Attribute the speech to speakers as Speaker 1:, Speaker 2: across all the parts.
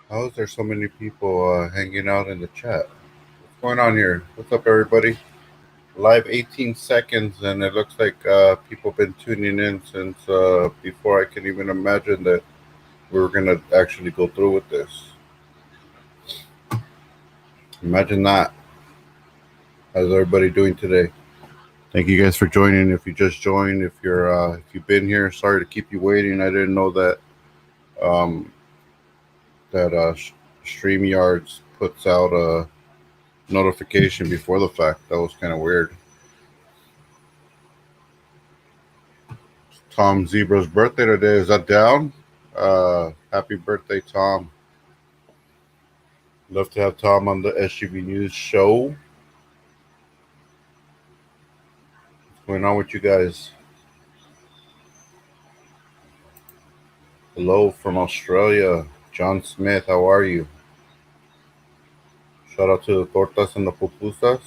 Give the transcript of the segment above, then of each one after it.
Speaker 1: How is there so many people hanging out in the chat? What's going on here? What's up, everybody? Live 18 seconds, and it looks like people have been tuning in since before I can even imagine that we were going to actually go through with this. Imagine that. How's everybody doing today? Thank you guys for joining. If you just joined, if you've been here, sorry to keep you waiting. I didn't know that um, that StreamYards puts out a notification before the fact. That was kind of weird. Tom Zebra's birthday today. Is that down? Happy birthday, Tom. Love to have Tom on the SUV News show. What's going on with you guys? Hello from Australia. John Smith, how are you? Shout out to the tortas and the pupusas.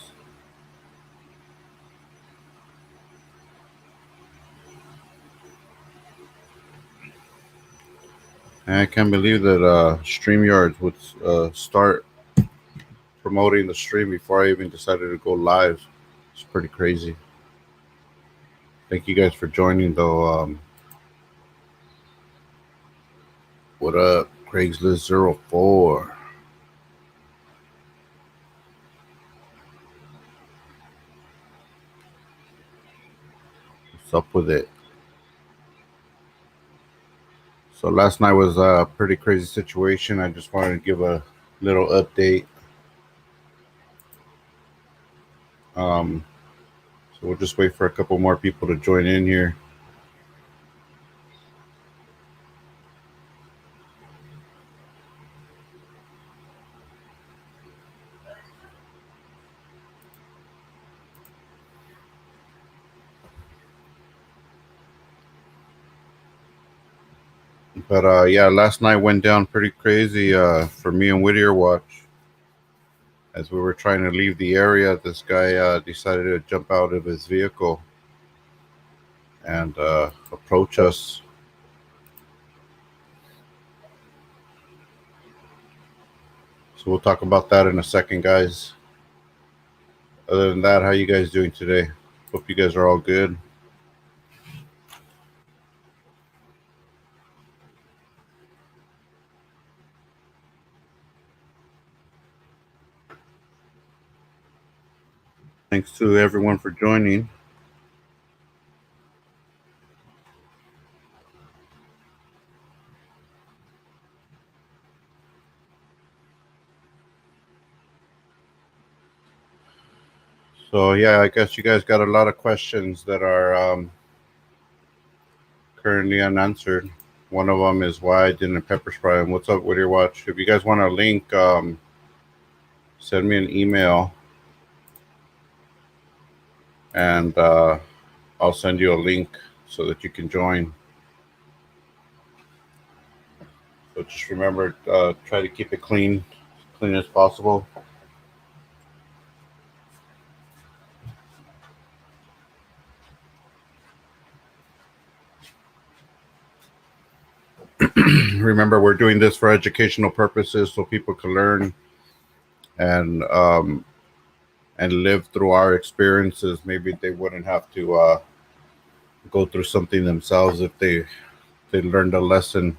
Speaker 1: And I can't believe that StreamYards would start promoting the stream before I even decided to go live. It's pretty crazy. Thank you guys for joining, though. What up, Craigslist04? What's up with it? So last night was a pretty crazy situation. I just wanted to give a little update. So we'll just wait for a couple more people to join in here. But yeah, last night went down pretty crazy for me and Whittier Watch. As we were trying to leave the area, this guy decided to jump out of his vehicle and approach us. So we'll talk about that in a second, guys. Other than that, how you guys doing today? Hope you guys are all good. Thanks to everyone for joining. So yeah, I guess you guys got a lot of questions that are currently unanswered. One of them is why I didn't pepper spray. And what's up with your watch? If you guys want a link, send me an email, and I'll send you a link so that you can join. So just remember, try to keep it clean as possible. Remember, we're doing this for educational purposes so people can learn and live through our experiences. Maybe they wouldn't have to go through something themselves if they learned a lesson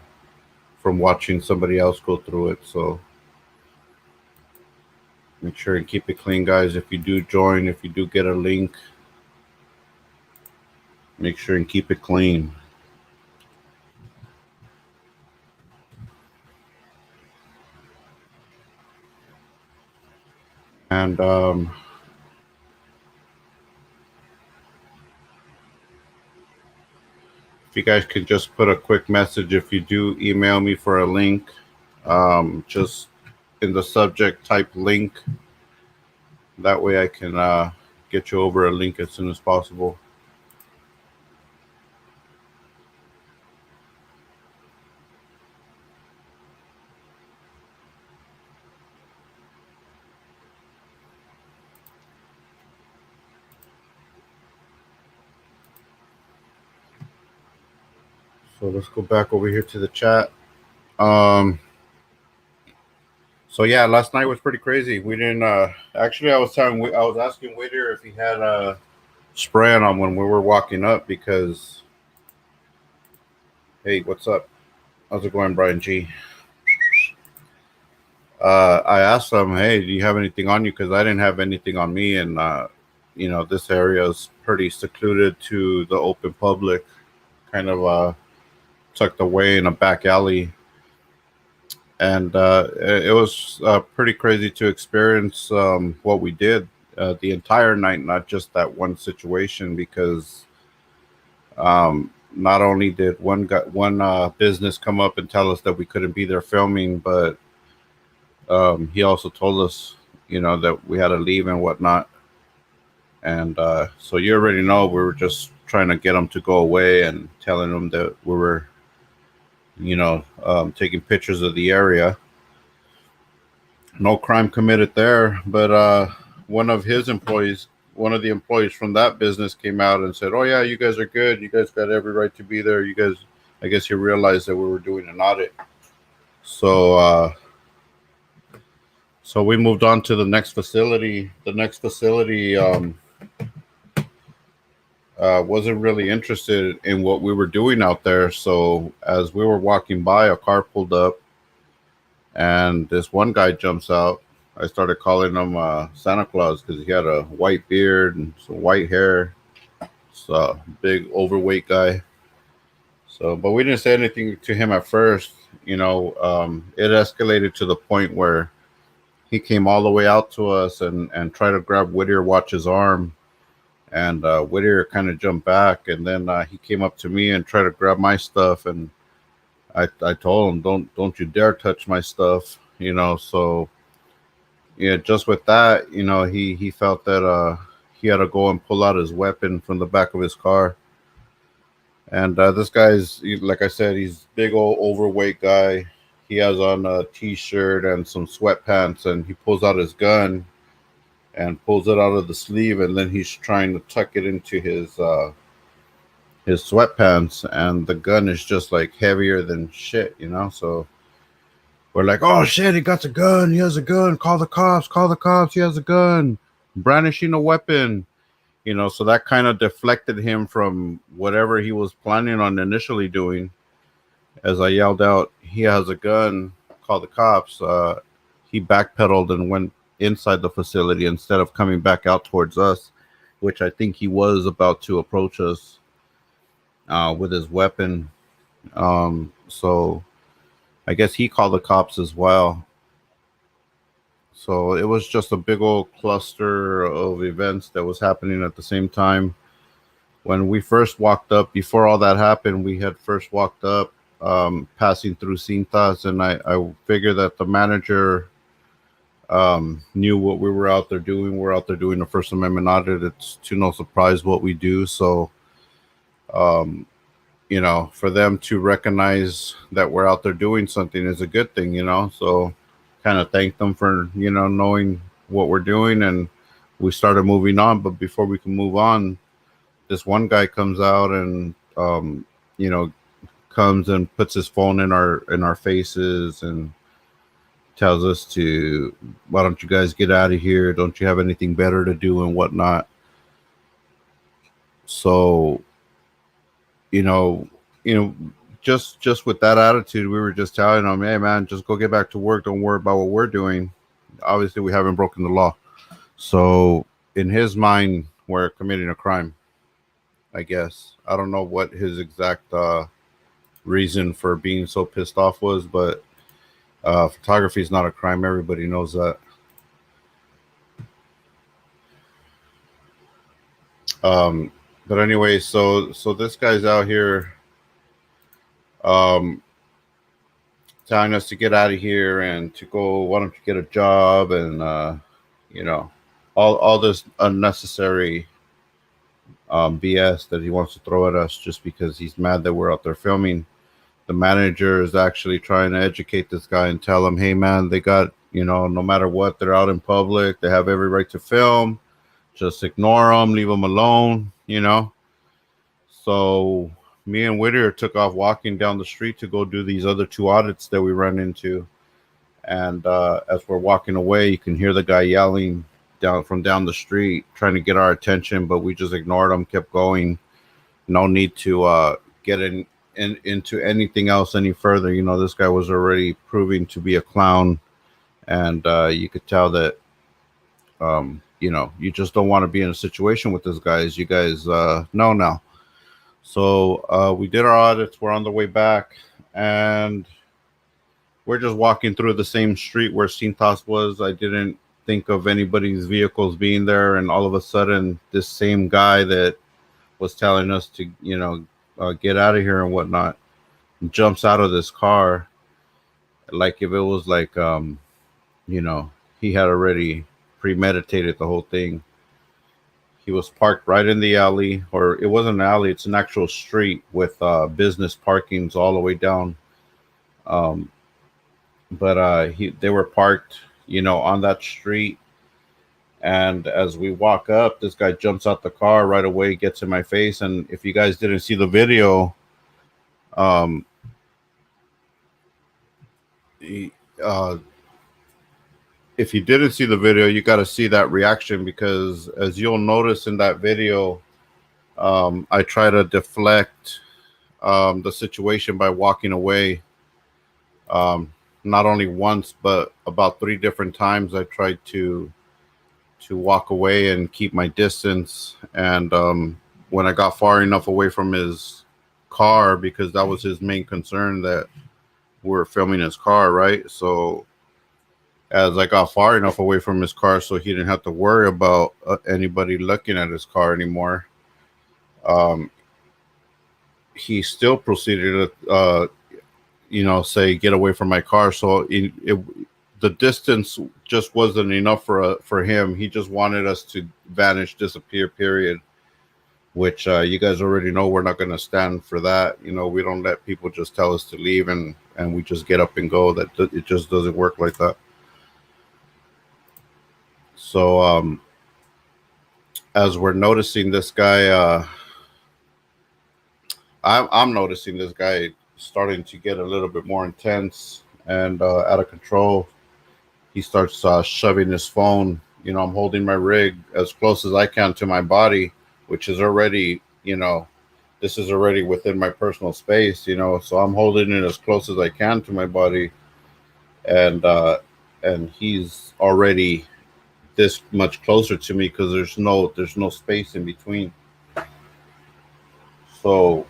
Speaker 1: from watching somebody else go through it. So make sure and keep it clean, guys. If you do join, if you do get a link, make sure and keep it clean. And if you guys could just put a quick message if you do email me for a link, just in the subject type link. That way I can get you over a link as soon as possible. So let's go back over here to the chat. So yeah, last night was pretty crazy. We didn't actually. I was asking Whittier if he had a spray on when we were walking up because hey, what's up? How's it going, Brian G? I asked him, hey, do you have anything on you? Because I didn't have anything on me, and this area is pretty secluded to the open public, kind of tucked away in a back alley, and it was pretty crazy to experience what we did the entire night, not just that one situation, because not only did one business come up and tell us that we couldn't be there filming, but he also told us, that we had to leave and whatnot. And so you already know we were just trying to get them to go away and telling them that we were, taking pictures of the area. No crime committed there, but one of his employees, one of the employees from that business came out and said, "Oh yeah, you guys are good. You guys got every right to be there. You guys, I guess he realized that we were doing an audit." So so we moved on to the next facility. The next facility wasn't really interested in what we were doing out there. So as we were walking by, a car pulled up, and this one guy jumps out. I started calling him Santa Claus because he had a white beard and some white hair. It's a big, overweight guy. So, but we didn't say anything to him at first. It escalated to the point where he came all the way out to us and tried to grab Whittier Watch's arm. And Whittier kind of jumped back, and then he came up to me and tried to grab my stuff. And I told him, don't you dare touch my stuff. So yeah, just with that, he felt that he had to go and pull out his weapon from the back of his car. And this guy's, like I said, he's big old overweight guy. He has on a t-shirt and some sweatpants, and he pulls out his gun and pulls it out of the sleeve, and then he's trying to tuck it into his sweatpants, and the gun is just like heavier than shit. So we're like, oh shit, he got a gun. He has a gun. Call the cops. Call the cops. He has a gun. Brandishing a weapon. So that kind of deflected him from whatever he was planning on initially doing. As I yelled out, he has a gun. Call the cops. He backpedaled and went inside the facility instead of coming back out towards us, which I think he was about to approach us with his weapon. So I guess he called the cops as well. So it was just a big old cluster of events that was happening at the same time. When we first walked up, before all that happened, we had first walked up, passing through Cintas, and I figured that the manager knew what we were out there doing. We're out there doing the First Amendment audit. It's to no surprise what we do. So, for them to recognize that we're out there doing something is a good thing, So kind of thank them for, knowing what we're doing, and we started moving on. But before we can move on, this one guy comes out and, comes and puts his phone in our faces and tells us to, why don't you guys get out of here? Don't you have anything better to do and whatnot? So, just with that attitude, we were just telling them, hey man, just go get back to work. Don't worry about what we're doing. Obviously we haven't broken the law. So in his mind, we're committing a crime, I guess. I don't know what his exact reason for being so pissed off was, but photography is not a crime. Everybody knows that. But anyway, so this guy's out here telling us to get out of here and to go, why don't you get a job, and all this unnecessary BS that he wants to throw at us just because he's mad that we're out there filming. The manager is actually trying to educate this guy and tell him, hey man, they got, no matter what, they're out in public, they have every right to film, just ignore them, leave them alone. So me and Whittier took off walking down the street to go do these other two audits that we ran into. And as we're walking away, you can hear the guy yelling down the street, trying to get our attention, but we just ignored him, kept going. No need to get into anything else any further. This guy was already proving to be a clown, and you could tell that you just don't want to be in a situation with this guy, as you guys know now. So we did our audits. We're on the way back, and we're just walking through the same street where Cintas was. I didn't think of anybody's vehicles being there, and all of a sudden, this same guy that was telling us to, get out of here and whatnot, jumps out of this car, like if it was like, he had already premeditated the whole thing. He was parked right in the alley, or it wasn't an alley; it's an actual street with business parkings all the way down. Um, but they were parked, on that street. And as we walk up, this guy jumps out the car right away, gets in my face. And if you guys didn't see the video, um, he, if you didn't see the video, you got to see that reaction, because as you'll notice in that video, I try to deflect the situation by walking away. Not only once, but about 3 different times I tried to walk away and keep my distance. And when I got far enough away from his car, because that was his main concern, that we're filming his car, right? So as I got far enough away from his car so he didn't have to worry about anybody looking at his car anymore, he still proceeded to say, get away from my car. So the distance just wasn't enough for him. He just wanted us to vanish, disappear, period, which you guys already know we're not going to stand for that. We don't let people just tell us to leave and we just get up and go. That it just doesn't work like that. So as we're noticing this guy, I'm noticing this guy starting to get a little bit more intense and out of control. He starts shoving his phone. I'm holding my rig as close as I can to my body, which is already, this is already within my personal space, so I'm holding it as close as I can to my body. And he's already this much closer to me because there's no space in between. So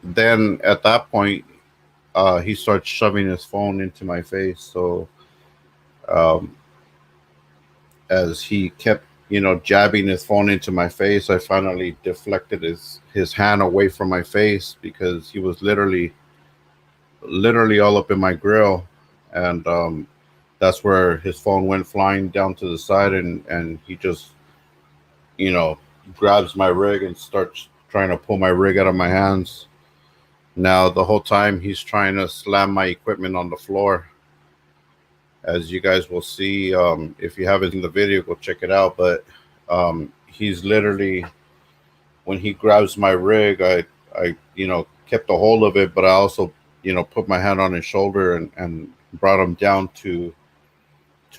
Speaker 1: then at that point, he starts shoving his phone into my face. So as he kept, jabbing his phone into my face, I finally deflected his hand away from my face, because he was literally all up in my grill. And that's where his phone went flying down to the side, and he just, grabs my rig and starts trying to pull my rig out of my hands. Now, the whole time he's trying to slam my equipment on the floor. As you guys will see, if you haven't seen the video, go check it out. But he's literally, when he grabs my rig, I kept a hold of it, but I also, put my hand on his shoulder and brought him down to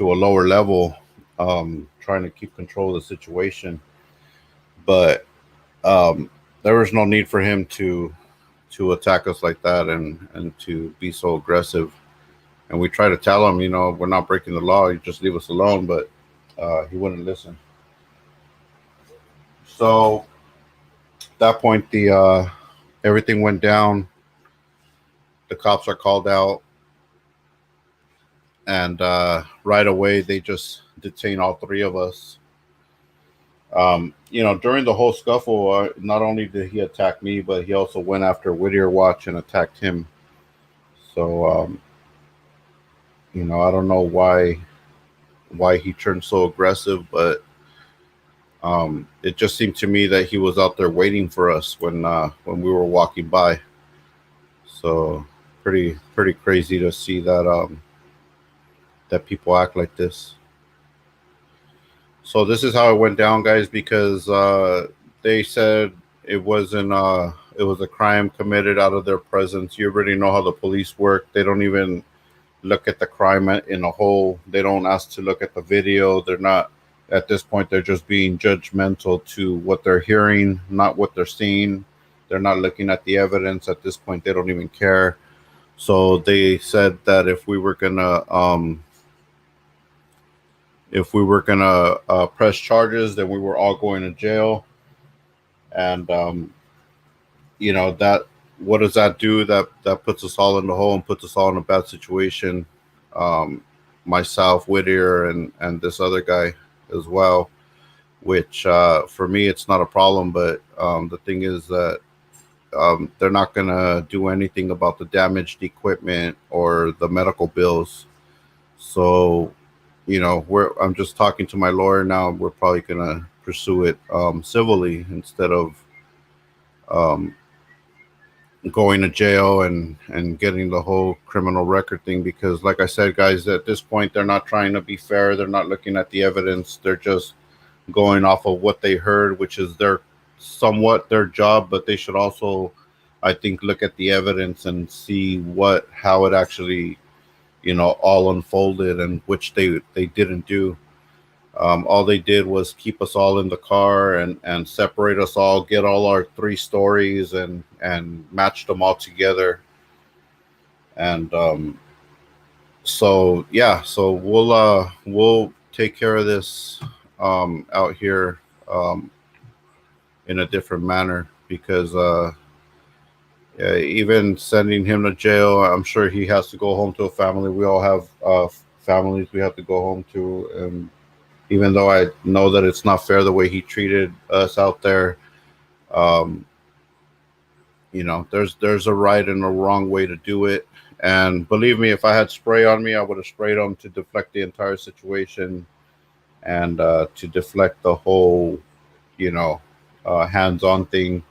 Speaker 1: a lower level, trying to keep control of the situation. But there was no need for him to attack us like that and to be so aggressive. And we try to tell him, we're not breaking the law. You just leave us alone. But he wouldn't listen. So at that point, the everything went down. The cops are called out. And right away, they just detain all 3 of us. During the whole scuffle, not only did he attack me, but he also went after Whittier Watch and attacked him. So, I don't know why he turned so aggressive, but it just seemed to me that he was out there waiting for us when we were walking by. So pretty crazy to see that that people act like this. So this is how it went down, guys, because they said it wasn't it was a crime committed out of their presence. You already know how the police work. They don't even look at the crime in a whole. They don't ask to look at the video. They're not, at this point, they're just being judgmental to what they're hearing, not what they're seeing. They're not looking at the evidence. At this point, they don't even care. So they said that if we were gonna press charges, then we were all going to jail. And that, what does that do? That puts us all in the hole and puts us all in a bad situation. Myself, Whittier, and this other guy as well. Which for me, it's not a problem, but the thing is that they're not gonna do anything about the damaged equipment or the medical bills. So, I'm just talking to my lawyer now. We're probably gonna pursue it civilly instead of um, going to jail and getting the whole criminal record thing. Because, like I said, guys, at this point, they're not trying to be fair. They're not looking at the evidence. They're just going off of what they heard, which is somewhat their job, but they should also, I think, look at the evidence and see how it actually, all unfolded, and which they didn't do. All they did was keep us all in the car and separate us all, get all our three stories and match them all together. And so yeah, so we'll take care of this out here in a different manner, because even sending him to jail, I'm sure he has to go home to a family. We all have families we have to go home to, and even though I know that it's not fair the way he treated us out there, um, there's a right and a wrong way to do it. And believe me, if I had spray on me, I would have sprayed him to deflect the entire situation and to deflect the whole, hands-on thing.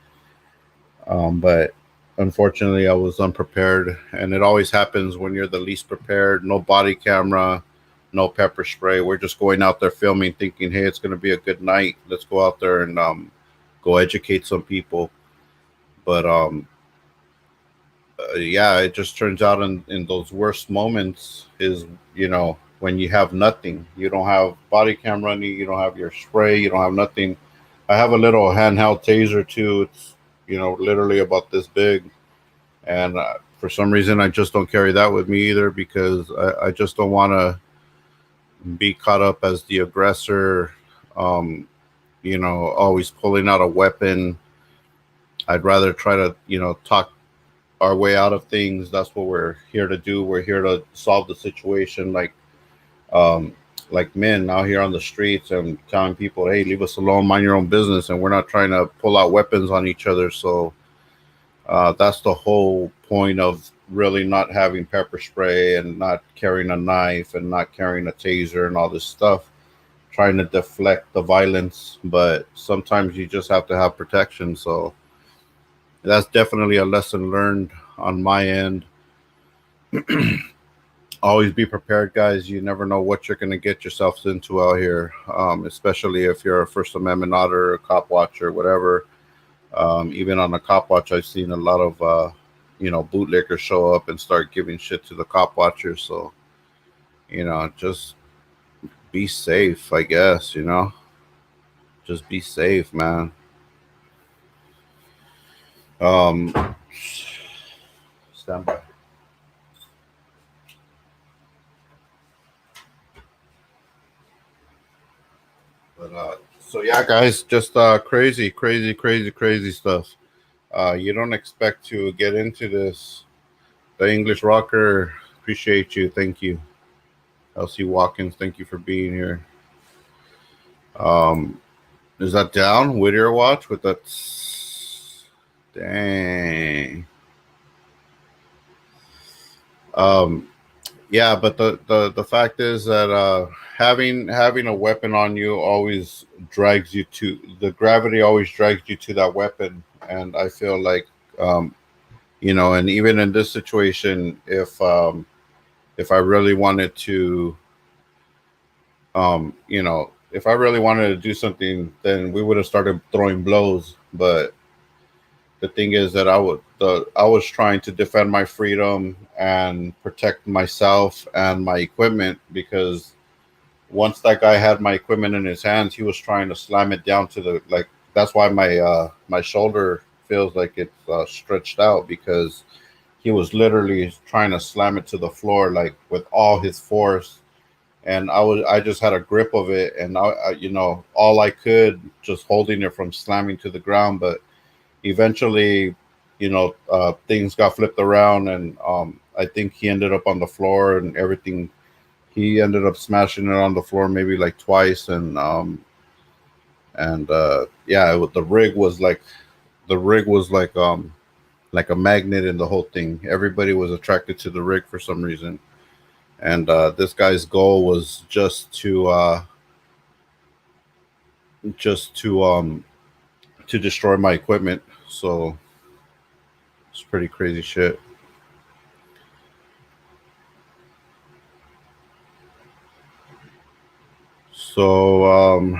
Speaker 1: But unfortunately, I was unprepared, and it always happens when you're the least prepared. No body camera, no pepper spray. We're just going out there filming, thinking, hey, it's going to be a good night. Let's go out there and go educate some people. But yeah, it just turns out in those worst moments is, when you have nothing. You don't have body cam running, you don't have your spray, you don't have nothing. I have a little handheld taser too. It's, literally about this big. And for some reason, I just don't carry that with me either, because I just don't want to be caught up as the aggressor, always pulling out a weapon. I'd rather try to, talk our way out of things. That's what we're here to do. We're here to solve the situation, like men out here on the streets, and telling people, hey, leave us alone, mind your own business. And we're not trying to pull out weapons on each other. So that's the whole point of really not having pepper spray and not carrying a knife and not carrying a taser and all this stuff, trying to deflect the violence. But sometimes you just have to have protection. So that's definitely a lesson learned on my end. Always be prepared, guys. You never know what you're going to get yourselves into out here, especially if you're a First Amendment auditor, a cop watcher, whatever. Even on the cop watch, I've seen a lot of, bootlickers show up and start giving shit to the cop watchers. So, just be safe, I guess, just be safe, man. Stand by. But so yeah, guys, just crazy stuff. You don't expect to get into this. The English Rocker, appreciate you. Thank you. Elsie Watkins, thank you for being here. Is that down? Whittier watch with that? Dang. Yeah, but the fact is that having a weapon on you always drags you to the gravity. Always drags you to that weapon, and I feel like and even in this situation, if I really wanted to, if I really wanted to do something, then we would have started throwing blows. But the thing is that I was trying to defend my freedom and protect myself and my equipment, because once that guy had my equipment in his hands, he was trying to slam it down to the, like, that's why my shoulder feels like it's stretched out, because he was literally trying to slam it to the floor like with all his force. And I just had a grip of it, and all I could, just holding it from slamming to the ground. But eventually, things got flipped around, and I think he ended up on the floor and everything. He ended up smashing it on the floor maybe like twice, and yeah, the rig was like a magnet in the whole thing. Everybody was attracted to the rig for some reason, and this guy's goal was just to destroy my equipment. So it's pretty crazy shit. So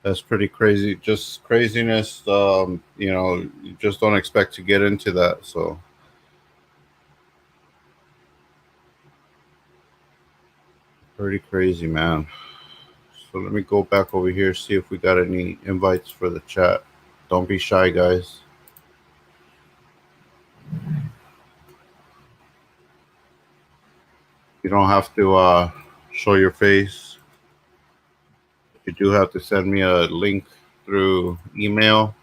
Speaker 1: that's pretty crazy. Just craziness. You just don't expect to get into that. So pretty crazy, man. So let me go back over here, see if we got any invites for the chat. Don't be shy, guys. You don't have to show your face. You do have to send me a link through email.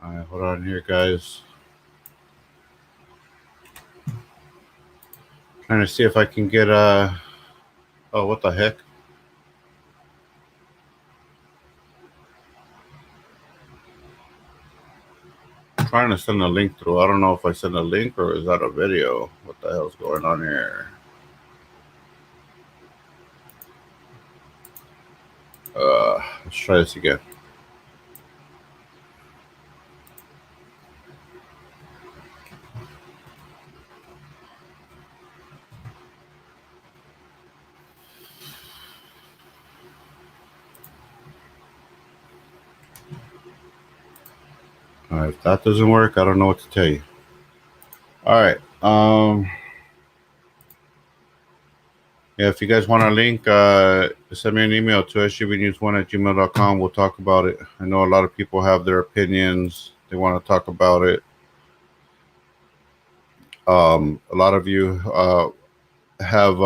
Speaker 1: All right, hold on here, guys. Trying to see if I can get a. Oh, what the heck? I'm trying to send a link through. I don't know if I send a link or is that a video. What the hell's going on here? Let's try this again. All right, if that doesn't work, I don't know what to tell you. All right. Yeah, if you guys want a link, send me an email to sgbnews1@gmail.com. We'll talk about it. I know a lot of people have their opinions. They want to talk about it. A lot of you have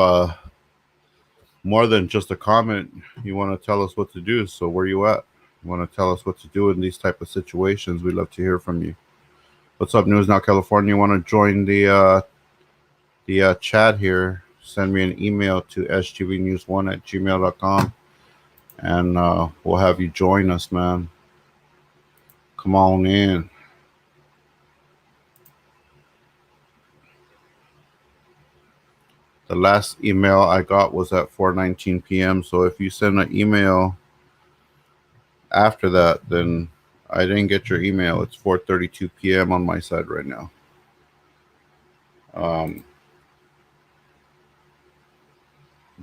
Speaker 1: more than just a comment. You want to tell us what to do. So where you at? You want to tell us what to do in these type of situations? We'd love to hear from you. What's up, News Now California? You want to join the chat here? Send me an email to sgbnews1@gmail.com, and we'll have you join us, man. Come on in. The last email I got was at 4:19 p.m. So if you send an email after that, then I didn't get your email. It's 4:32 p.m. on my side right now.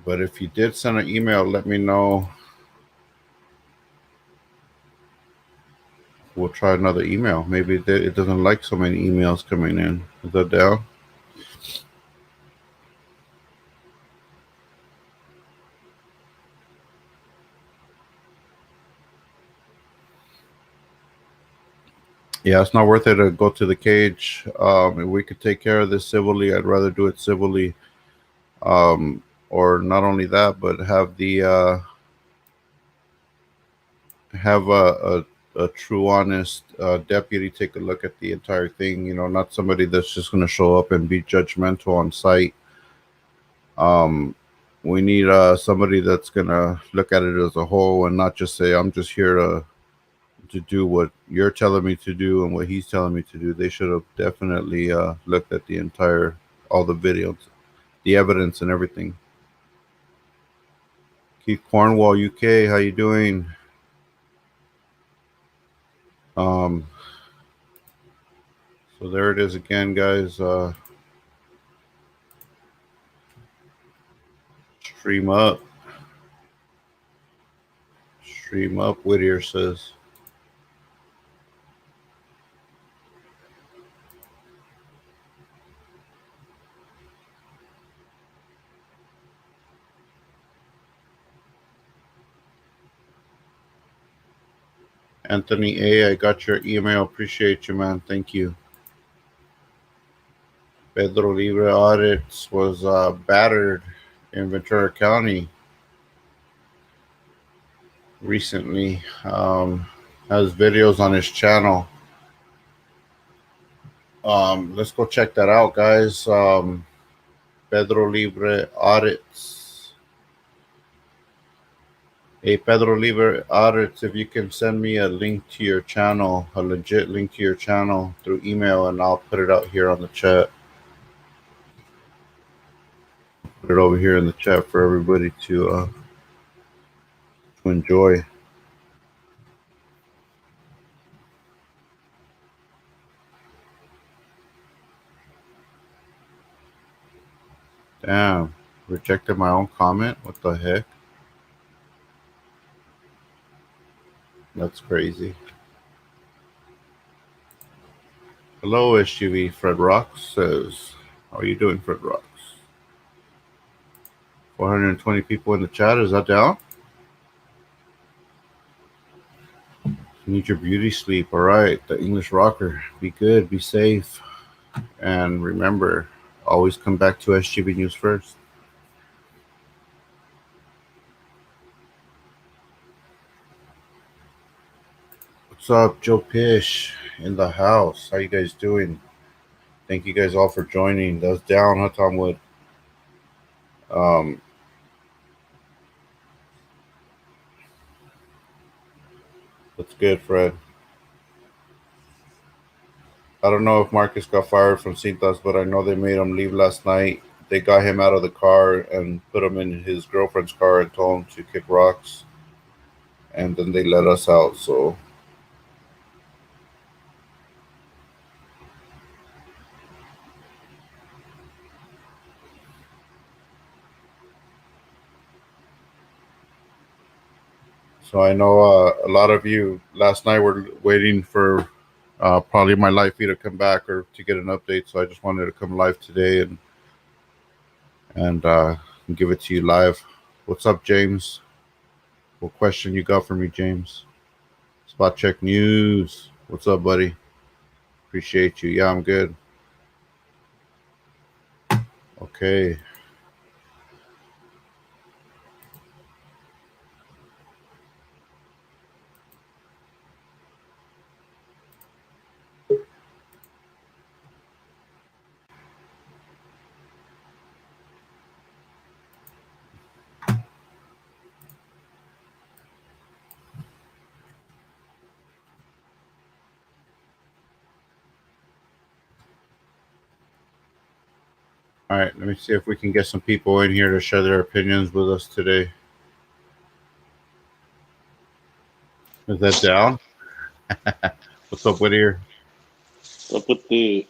Speaker 1: But if you did send an email, let me know. We'll try another email. Maybe it doesn't like so many emails coming in. Is that down? Yeah, it's not worth it to go to the cage. If we could take care of this civilly, I'd rather do it civilly. Or not only that, but have have a true, honest deputy take a look at the entire thing. You know, not somebody that's just going to show up and be judgmental on site. Um, we need somebody that's going to look at it as a whole and not just say, "I'm just here to do what you're telling me to do and what he's telling me to do." They should have definitely looked at the entire, all the videos, the evidence, and everything. Keith Cornwall, UK, how you doing? Um, so there it is again, guys. Stream up. Stream up, Whittier says. Anthony A., I got your email. Appreciate you, man. Thank you. Pedro Libre Audits was battered in Ventura County recently. Has videos on his channel. Let's go check that out, guys. Pedro Libre Audits. Hey, Pedro Libre Audits, if you can send me a link to your channel, a legit link to your channel through email, and I'll put it out here on the chat. Put it over here in the chat for everybody to enjoy. Damn, rejected my own comment. What the heck? That's crazy. Hello, SUV. Fred Rocks says, how are you doing, Fred Rocks? 420 people in the chat. Is that down? You need your beauty sleep. All right, the English rocker. Be good, be safe. And remember, always come back to SGB News first. What's up, Joe Pish in the house? How you guys doing? Thank you guys all for joining. That's down, huh, Tom Wood? That's good, Fred. I don't know if Marcus got fired from Cintas, but I know they made him leave last night. They got him out of the car and put him in his girlfriend's car and told him to kick rocks. And then they let us out, so. So I know a lot of you last night were waiting for probably my live feed to come back or to get an update. So I just wanted to come live today and give it to you live. What's up, James? What question you got for me, James? Spot Check News. What's up, buddy? Appreciate you. Yeah, I'm good. Okay. All right, let me see if we can get some people in here to share their opinions with us today. Is that down? What's up, Whittier?
Speaker 2: What's up with the...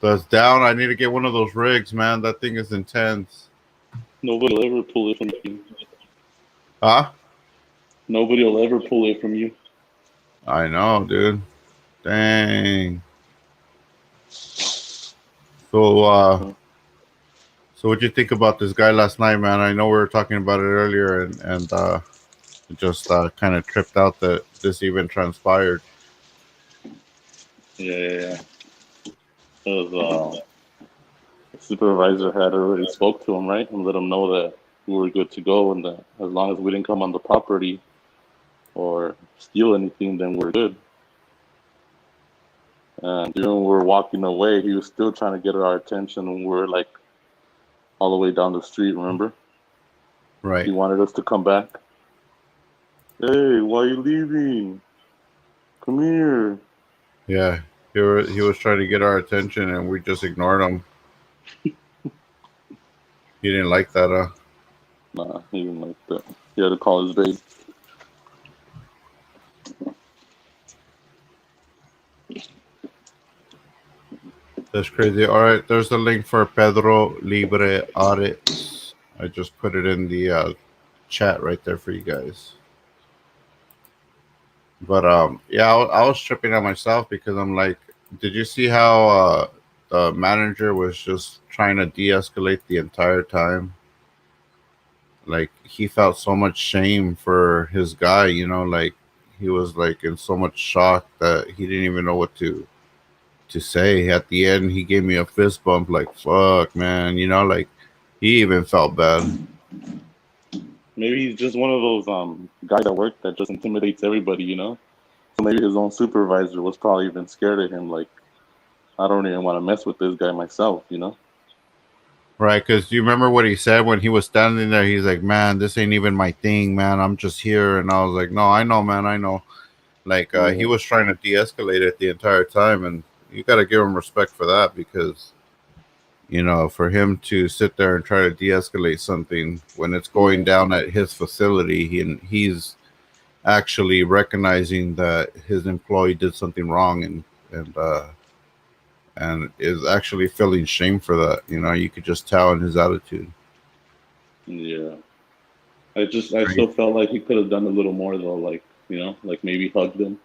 Speaker 1: That's down. I need to get one of those rigs, man. That thing is intense.
Speaker 2: Nobody will ever pull it from you.
Speaker 1: Huh?
Speaker 2: Nobody will ever pull it from you.
Speaker 1: I know, dude. Dang. So what'd you think about this guy last night, man? I know we were talking about it earlier, and just kind of tripped out that this even transpired.
Speaker 2: Yeah. The supervisor had already spoke to him, right, and let him know that we were good to go, and that as long as we didn't come on the property, or steal anything, then we're good. And even when we're walking away, he was still trying to get our attention when we were like all the way down the street, remember?
Speaker 1: Right.
Speaker 2: He wanted us to come back. Hey, why are you leaving? Come here.
Speaker 1: Yeah. He was trying to get our attention, and we just ignored him. He didn't like that, huh?
Speaker 2: Nah, he didn't like that. He had to call his babe.
Speaker 1: That's crazy. All right, there's the link for Pedro Libre Audits. I just put it in the chat right there for you guys. But yeah, I was tripping out myself because I'm like, did you see how the manager was just trying to de-escalate the entire time? Like he felt so much shame for his guy, you know, like he was like in so much shock that he didn't even know what to say. At the end, he gave me a fist bump, like "fuck, man," you know, like he even felt bad.
Speaker 2: Maybe he's just one of those guys at work that just intimidates everybody, you know? So maybe his own supervisor was probably even scared of him, like, I don't even want to mess with this guy myself, you know?
Speaker 1: Right, because you remember what he said when he was standing there? He's like, "Man, this ain't even my thing, man. I'm just here." And I was like, "No, I know, man. I know." Like he
Speaker 2: Yeah.
Speaker 1: was trying to de-escalate it the entire time, and you got to give him respect for that because you know, for him to sit there and try to de-escalate something when it's going down at his facility, he's actually recognizing that his employee did something wrong and is actually feeling shame for that. You know, you could just tell in his attitude.
Speaker 2: Yeah. I still felt like he could have done a little more though, like, you know, like maybe hugged him,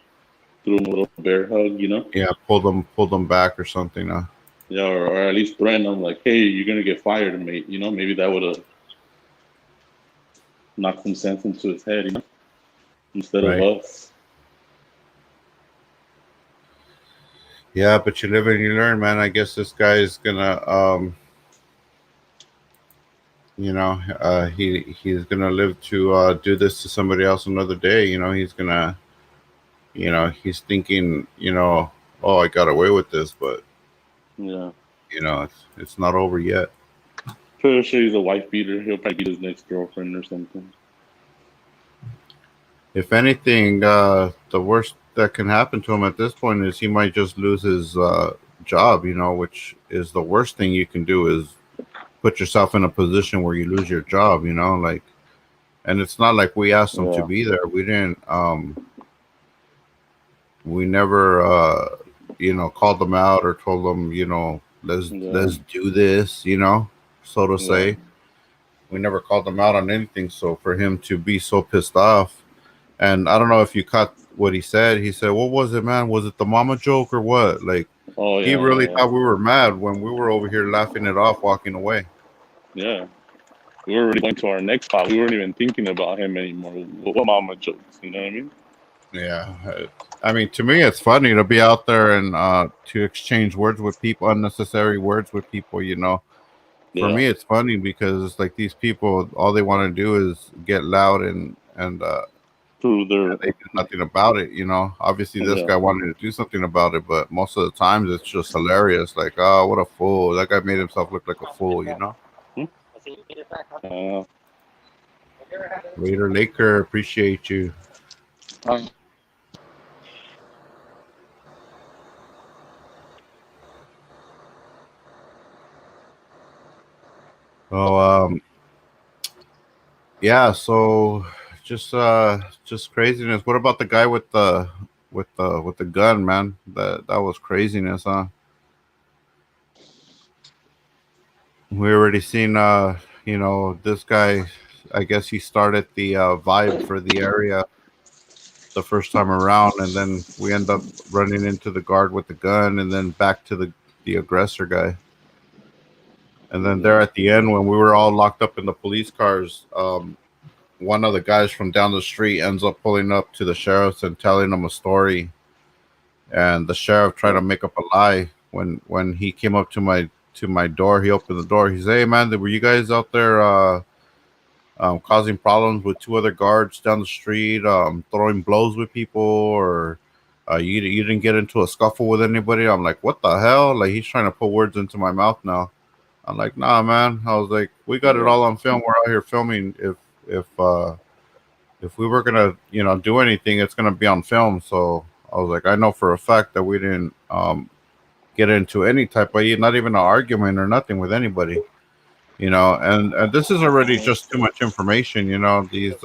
Speaker 2: threw him a little bear hug, you know?
Speaker 1: Yeah, pulled them back or something.
Speaker 2: Yeah, or at least threaten him like, hey, you're gonna get fired, mate. You know, maybe that would have knocked some sense into his head, you know, instead of
Speaker 1: Right.
Speaker 2: us.
Speaker 1: Yeah, but you live and you learn, man. I guess this guy is gonna, you know, he's gonna live to do this to somebody else another day. You know, he's gonna, you know, he's thinking, you know, oh, I got away with this, but
Speaker 2: Yeah.
Speaker 1: you know, it's not over yet.
Speaker 2: Pretty sure he's a wife beater. He'll probably beat his next girlfriend or something.
Speaker 1: If anything, the worst that can happen to him at this point is he might just lose his job. You know, which is the worst thing you can do is put yourself in a position where you lose your job. You know, like, and it's not like we asked him to
Speaker 2: Yeah.
Speaker 1: be there. We didn't. We never, you know, called them out or told them, you know, let's do this. You know, so to
Speaker 2: Yeah.
Speaker 1: say. We never called them out on anything. So for him to be so pissed off. And I don't know if you caught what he said. He said, "What was it, man? Was it the mama joke or what?" Like
Speaker 2: Oh
Speaker 1: he
Speaker 2: yeah,
Speaker 1: really
Speaker 2: yeah,
Speaker 1: thought we were mad when we were over here laughing it off, walking away.
Speaker 2: yeah. We were already going to our next spot. We weren't even thinking about him anymore. What mama jokes, you know what I mean?
Speaker 1: Yeah, I mean, to me, it's funny to be out there and to exchange words with people, unnecessary words with people. You know, for
Speaker 2: Yeah.
Speaker 1: me, it's funny because it's like these people, all they want to do is get loud and
Speaker 2: Through their
Speaker 1: they do nothing about it. You know, obviously this
Speaker 2: yeah.
Speaker 1: guy wanted to do something about it, but most of the times it's just hilarious. Like, oh, what a fool! That guy made himself look like a fool. You know.
Speaker 2: Uh,
Speaker 1: Raider Laker, appreciate you. Oh, yeah. So just craziness. What about the guy with the gun, man? That was craziness, huh? We already seen, you know, this guy. I guess he started the vibe for the area the first time around, and then we end up running into the guard with the gun, and then back to the aggressor guy. And then there at the end, when we were all locked up in the police cars, one of the guys from down the street ends up pulling up to the sheriff's and telling him a story. And the sheriff tried to make up a lie when he came up to my door. He opened the door. He said, "Hey man, were you guys out there causing problems with two other guards down the street, throwing blows with people, or you didn't get into a scuffle with anybody. I'm like, what the hell? Like, he's trying to put words into my mouth now. I'm like, nah, man. I was like, we got it
Speaker 2: Yeah.
Speaker 1: all on film. We're out here filming. If if we were gonna, do anything, it's gonna be on film. So I was like, I know for a fact that we didn't get into any type of, not even an argument or nothing with anybody. And this is already just too much information. These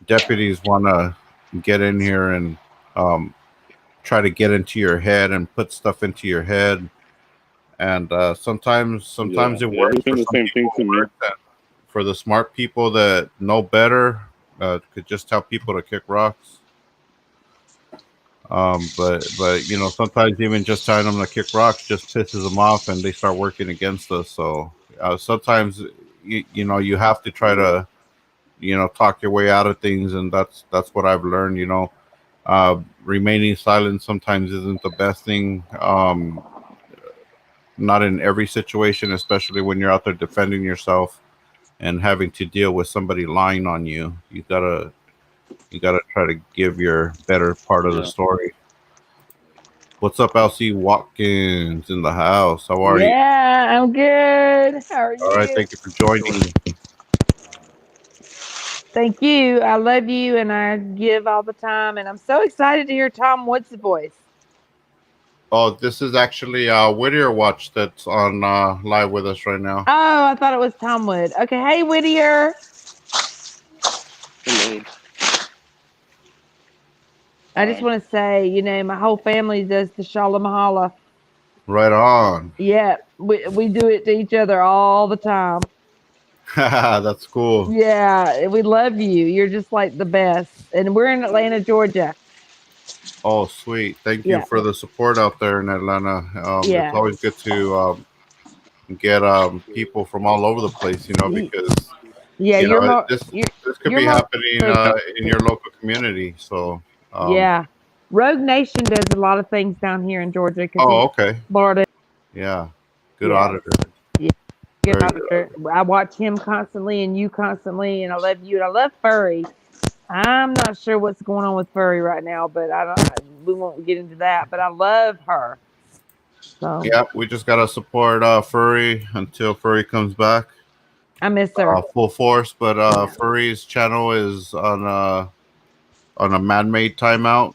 Speaker 1: deputies want to get in here and um, try to get into your head and put stuff into your head. And sometimes
Speaker 2: Yeah.
Speaker 1: it
Speaker 2: Yeah.
Speaker 1: works
Speaker 2: He's
Speaker 1: for
Speaker 2: saying the
Speaker 1: some
Speaker 2: same
Speaker 1: people.
Speaker 2: thing to
Speaker 1: It
Speaker 2: me.
Speaker 1: works. And for the smart people that know better, could just tell people to kick rocks. But sometimes even just telling them to kick rocks just pisses them off, and they start working against us. So sometimes you have to try to talk your way out of things, and that's what I've learned. Remaining silent sometimes isn't the best thing. Not in every situation, especially when you're out there defending yourself and having to deal with somebody lying on you. You gotta try to give your better part of the
Speaker 2: Yeah.
Speaker 1: story. What's up, Elsie Watkins in the house? How are you?
Speaker 3: Yeah, I'm good. How are
Speaker 1: All right,
Speaker 3: you?
Speaker 1: thank you for joining.
Speaker 3: Thank you. I love you and I give all the time. And I'm so excited to hear Tom Woods' voice.
Speaker 1: Oh, this is actually Whittier Watch that's on live with us right now.
Speaker 3: Oh, I thought it was Tom Wood. Okay. Hey, Whittier.
Speaker 2: Hello.
Speaker 3: I just want to say, my whole family does the Shala Mahala.
Speaker 1: Right on.
Speaker 3: Yeah, we do it to each other all the time.
Speaker 1: That's cool.
Speaker 3: Yeah, we love you. You're just like the best. And we're in Atlanta, Georgia.
Speaker 1: Oh, sweet. Thank you
Speaker 3: Yeah,
Speaker 1: for the support out there in Atlanta. It's
Speaker 3: yeah.
Speaker 1: always good to get people from all over the place, because
Speaker 3: Yeah, you're more,
Speaker 1: this could
Speaker 3: you're
Speaker 1: be
Speaker 3: more.
Speaker 1: happening in your local community. So,
Speaker 3: Yeah. Rogue Nation does a lot of things down here in Georgia because he's
Speaker 1: okay,
Speaker 3: Florida.
Speaker 1: yeah, good
Speaker 3: Yeah.
Speaker 1: auditor.
Speaker 3: Yeah. Good
Speaker 1: Very good
Speaker 3: auditor. I watch him constantly and you constantly, and I love you and I love Furry. I'm not sure what's going on with Furry right now, but we won't get into that. But I love her. So
Speaker 1: Yeah, we just gotta support Furry until Furry comes back
Speaker 3: I miss her.
Speaker 1: full force. But Furry's channel is on a man-made timeout,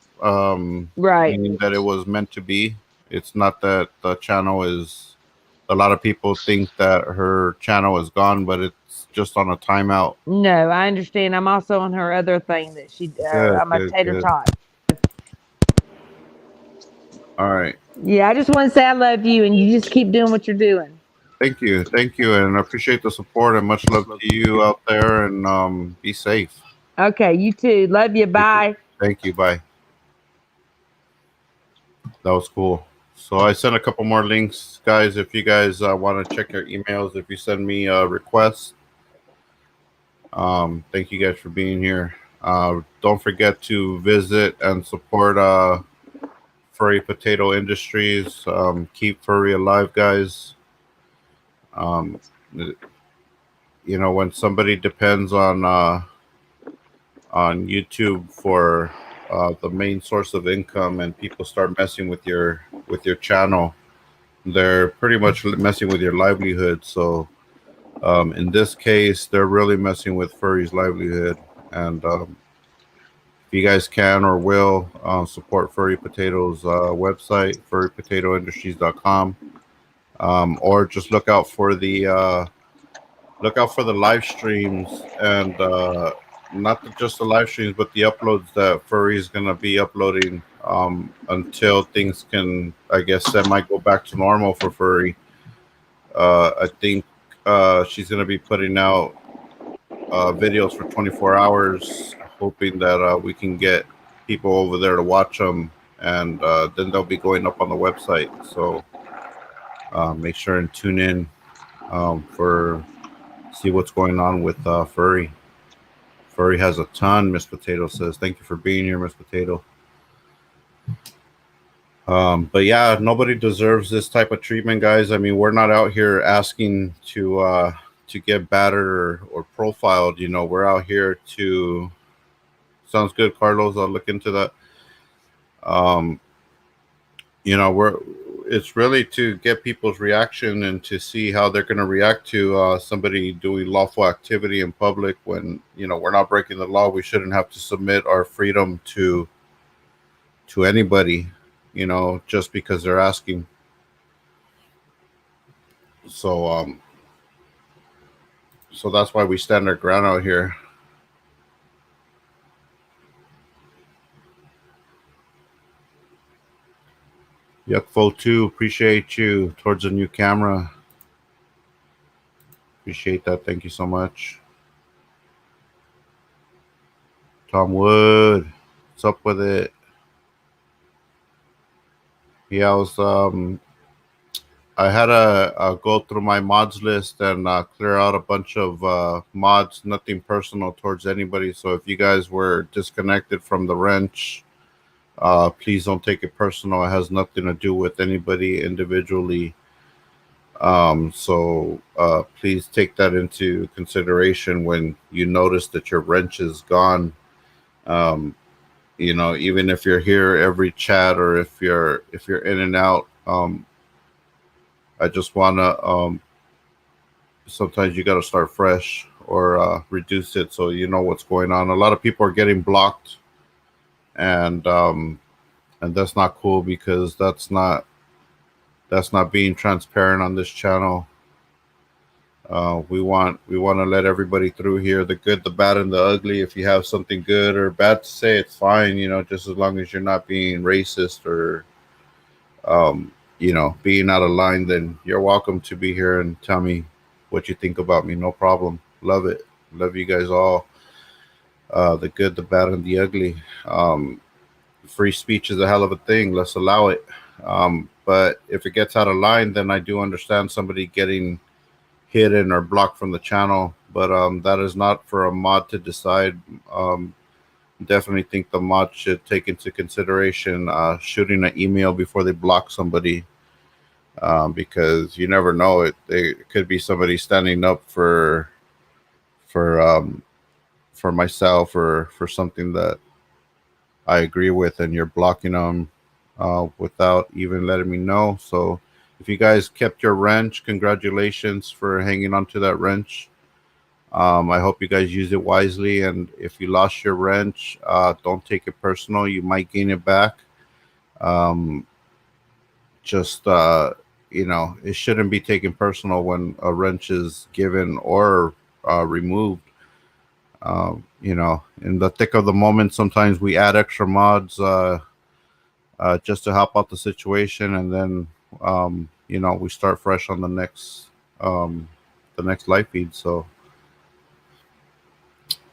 Speaker 3: Right.
Speaker 1: meaning that it was meant to be. It's not that the channel is. A lot of people think that her channel is gone, but it's just on a timeout.
Speaker 3: No, I understand. I'm also on her other thing that she.
Speaker 1: Good,
Speaker 3: I'm a
Speaker 1: good,
Speaker 3: tater
Speaker 1: good.
Speaker 3: tot.
Speaker 1: All right.
Speaker 3: Yeah, I just want to say I love you, and you just keep doing what you're doing.
Speaker 1: Thank you, and I appreciate the support, and much love to you out there, and be safe.
Speaker 3: Okay, you too. Love you. Bye.
Speaker 1: Thank you. Bye. That was cool. So I sent a couple more links, guys. If you guys want to check your emails, if you send me a request, thank you guys for being here. Don't forget to visit and support Furry Potato Industries. Keep furry alive, guys. When somebody depends on YouTube for the main source of income, and people start messing with your channel, they're pretty much messing with your livelihood. So in this case, they're really messing with Furry's livelihood. And if you guys can or will support Furry Potato's website, furrypotatoindustries.com, or just look out for the live streams, and not just the live streams, but the uploads that Furry is going to be uploading until things can, I guess, semi go back to normal for Furry. I think she's going to be putting out videos for 24 hours, hoping that we can get people over there to watch them, and then they'll be going up on the website. So make sure and tune in for see what's going on with Furry. Furry has a ton, Miss Potato says. Thank you for being here, Miss Potato. But yeah, nobody deserves this type of treatment, guys. I mean, we're not out here asking to to get battered or profiled. You know, we're out here to. Sounds good, Carlos. I'll look into that. You know, it's really to get people's reaction and to see how they're going to react to somebody doing lawful activity in public. When, you know, we're not breaking the law, we shouldn't have to submit our freedom to anybody, you know, just because they're asking. So so that's why we stand our ground out here. Yuckfo 2, appreciate you towards a new camera. Appreciate that. Thank you so much. Tom Wood, what's up with it? Yeah, I had to go through my mods list and clear out a bunch of mods, nothing personal towards anybody. So if you guys were disconnected from the wrench, please don't take it personal. It has nothing to do with anybody individually. So please take that into consideration when you notice that your wrench is gone. You know, even if you're here every chat or if you're in and out, I just want to sometimes you got to start fresh or reduce it so you know what's going on. A lot of people are getting blocked, and that's not cool because that's not being transparent on this channel. We want to let everybody through here, the good, the bad, and the ugly. If you have something good or bad to say, it's fine, you know, just as long as you're not being racist or you know, being out of line, then you're welcome to be here and tell me what you think about me. No problem. Love it. Love you guys all. The good, the bad, and the ugly. Free speech is a hell of a thing. Let's allow it. But if it gets out of line, then I do understand somebody getting hidden or blocked from the channel. But that is not for a mod to decide. Definitely think the mod should take into consideration shooting an email before they block somebody, because you never know. It could be somebody standing up for myself or for something that I agree with, and you're blocking them without even letting me know. So if you guys kept your wrench, congratulations for hanging on to that wrench. I hope you guys use it wisely, and if you lost your wrench, don't take it personal. You might gain it back. Just you know, it shouldn't be taken personal when a wrench is given or removed. You know, in the thick of the moment, sometimes we add extra mods just to help out the situation, and then you know, we start fresh on the next live feed. So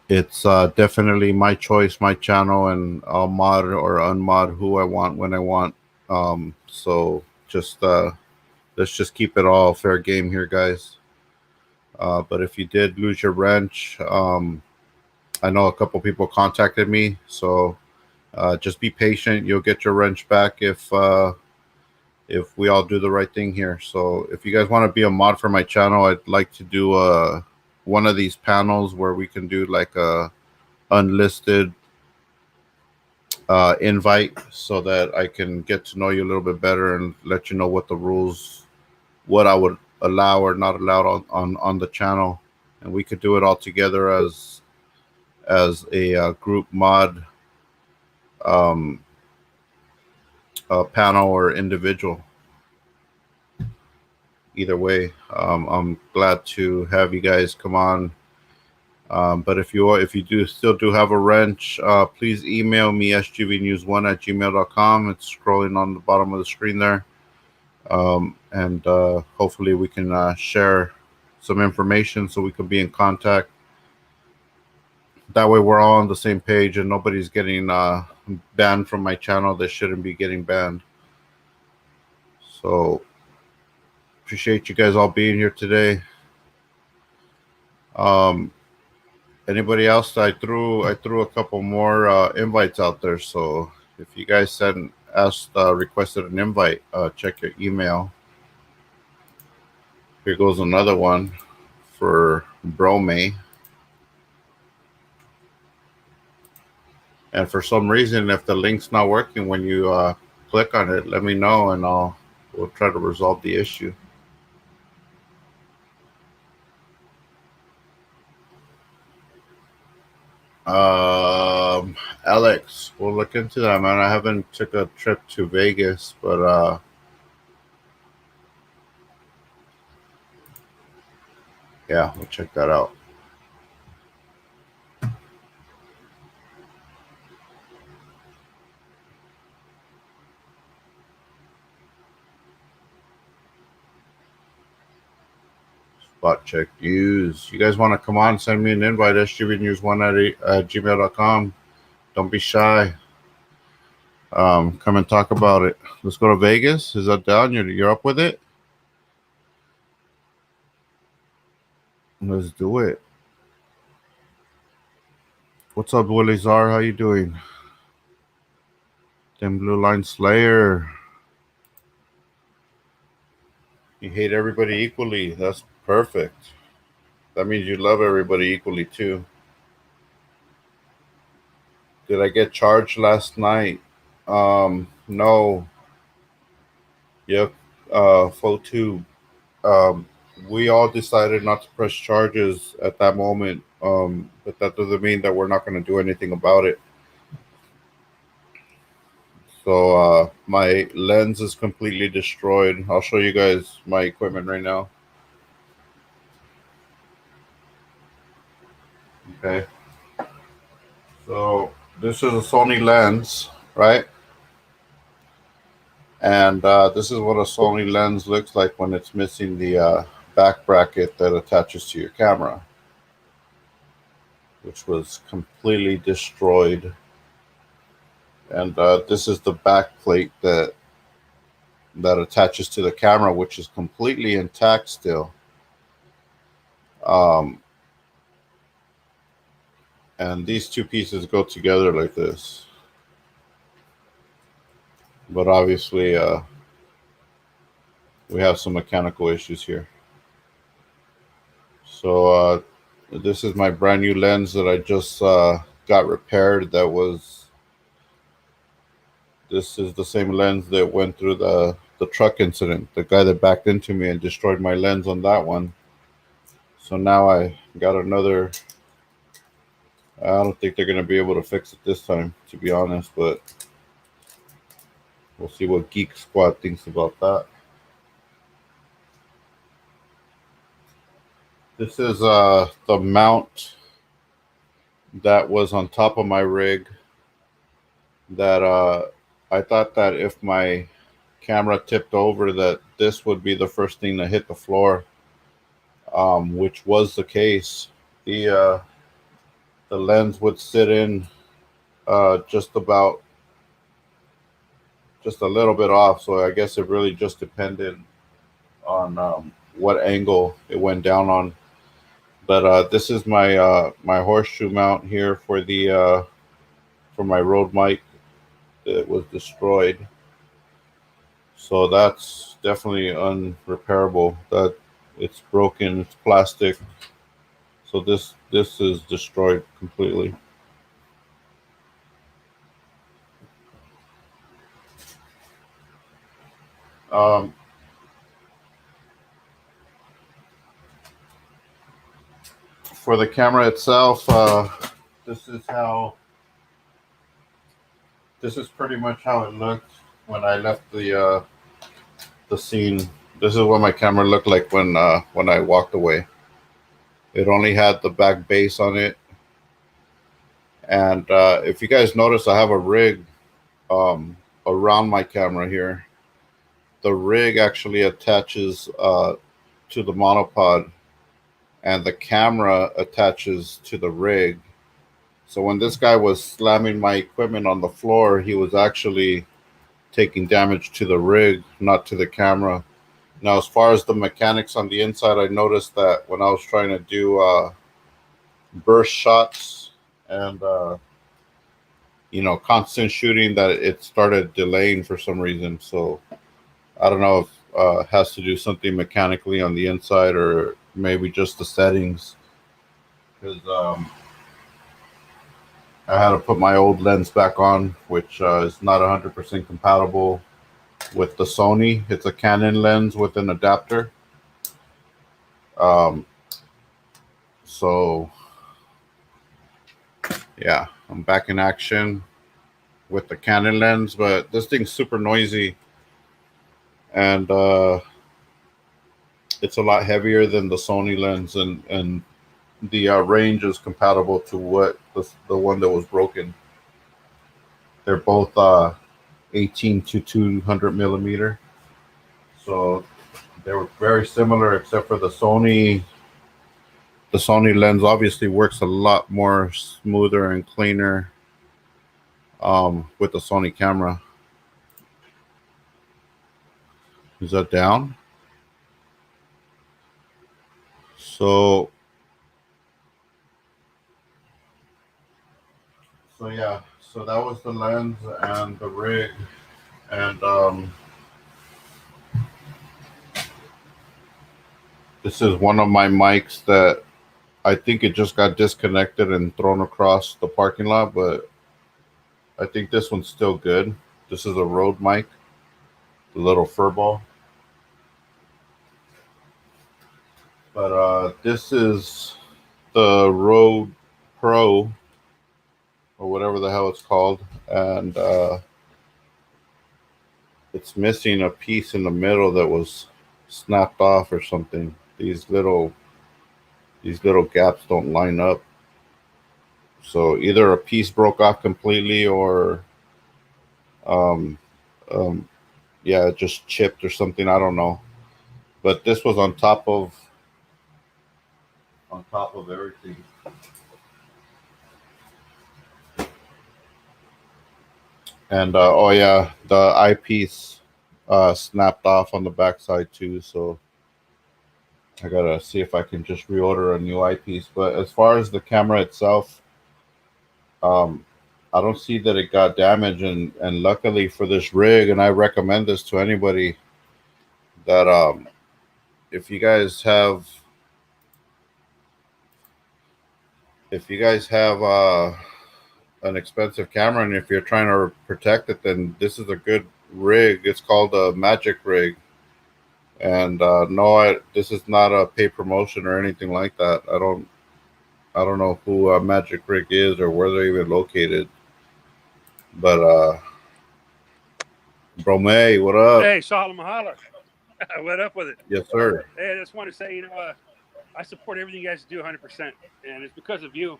Speaker 1: it's definitely my choice, my channel, and I'll mod or unmod who I want when I want. So just let's just keep it all fair game here, guys. But if you did lose your wrench, I know a couple people contacted me, so just be patient. You'll get your wrench back if we all do the right thing here. So if you guys want to be a mod for my channel, I'd like to do one of these panels where we can do like a unlisted invite so that I can get to know you a little bit better and let you know what the rules, what I would allow or not allow on the channel, and we could do it all together as a group mod panel or individual. Either way, I'm glad to have you guys come on. But if you do still have a wrench, please email me sgvnews1@gmail.com. It's scrolling on the bottom of the screen there, and hopefully we can share some information so we can be in contact. That way we're all on the same page and nobody's getting banned from my channel that shouldn't be getting banned. So appreciate you guys all being here today. Anybody else? I threw a couple more invites out there. So if you guys requested an invite, check your email. Here goes another one for Brome. And for some reason, if the link's not working when you click on it, let me know and we'll try to resolve the issue. Alex, we'll look into that, man. I haven't took a trip to Vegas, but yeah, we'll check that out. Spot check news. You guys want to come on? Send me an invite. sgbnews1@gmail.com. Don't be shy. Come and talk about it. Let's go to Vegas. Is that down? You're up with it? Let's do it. What's up, Willie Czar? How you doing? Them Blue Line Slayer. You hate everybody equally. That's perfect. That means you love everybody equally too. Did I get charged last night? No. Yep. Photo. We all decided not to press charges at that moment. But that doesn't mean that we're not going to do anything about it. So my lens is completely destroyed. I'll show you guys my equipment right now. Okay. So this is a Sony lens, right? And this is what a Sony lens looks like when it's missing the back bracket that attaches to your camera, which was completely destroyed. And this is the back plate that attaches to the camera, which is completely intact still. And these two pieces go together like this. But obviously, we have some mechanical issues here. So this is my brand new lens that I just got repaired. This is the same lens that went through the truck incident. The guy that backed into me and destroyed my lens on that one. So now I got another. I don't think they're going to be able to fix it this time, to be honest, but we'll see what Geek Squad thinks about that. This is the mount that was on top of my rig that I thought that if my camera tipped over that this would be the first thing to hit the floor, which was the case. The lens would sit in just a little bit off, so I guess it really just depended on what angle it went down on. But this is my my horseshoe mount here for the for my Rode mic that was destroyed. So that's definitely unrepairable. That it's broken, it's plastic. So this is destroyed completely. For the camera itself, this is pretty much how it looked when I left the scene. This is what my camera looked like when I walked away. It only had the back base on it, and if you guys notice, I have a rig around my camera here. The rig actually attaches to the monopod, and the camera attaches to the rig. So when this guy was slamming my equipment on the floor, he was actually taking damage to the rig, not to the camera. Now, as far as the mechanics on the inside, I noticed that when I was trying to do burst shots and constant shooting, that it started delaying for some reason. So I don't know if it has to do something mechanically on the inside or maybe just the settings. because I had to put my old lens back on, which is not 100% compatible with the Sony. It's a Canon lens with an adapter. So yeah, I'm back in action with the Canon lens, but this thing's super noisy, and it's a lot heavier than the Sony lens, and the range is compatible to what the one that was broken. They're both 18 to 200 millimeter, so they were very similar, except for the Sony. The Sony lens obviously works a lot more smoother and cleaner with the Sony camera. Is that down? So yeah, so that was the lens and the rig, and this is one of my mics that I think it just got disconnected and thrown across the parking lot, but I think this one's still good. This is a Rode mic, the little fur ball. But this is the Rode Pro, or whatever the hell it's called, and it's missing a piece in the middle that was snapped off or something. These little gaps don't line up, so either a piece broke off completely, or yeah, it just chipped or something. I don't know, but this was on top of everything. And oh yeah, the eyepiece snapped off on the backside too, so I gotta see if I can just reorder a new eyepiece. But as far as the camera itself, I don't see that it got damaged, and luckily for this rig, and I recommend this to anybody, that if you guys have an expensive camera, and if you're trying to protect it, then this is a good rig. It's called a Magic Rig. And no, this is not a paid promotion or anything like that. I don't know who Magic Rig is or where they're even located. But Brome, what up?
Speaker 4: Hey, Shalom Mahala. What up with it?
Speaker 1: Yes, sir.
Speaker 4: Hey, I just want to say, I support everything you guys do 100%. And it's because of you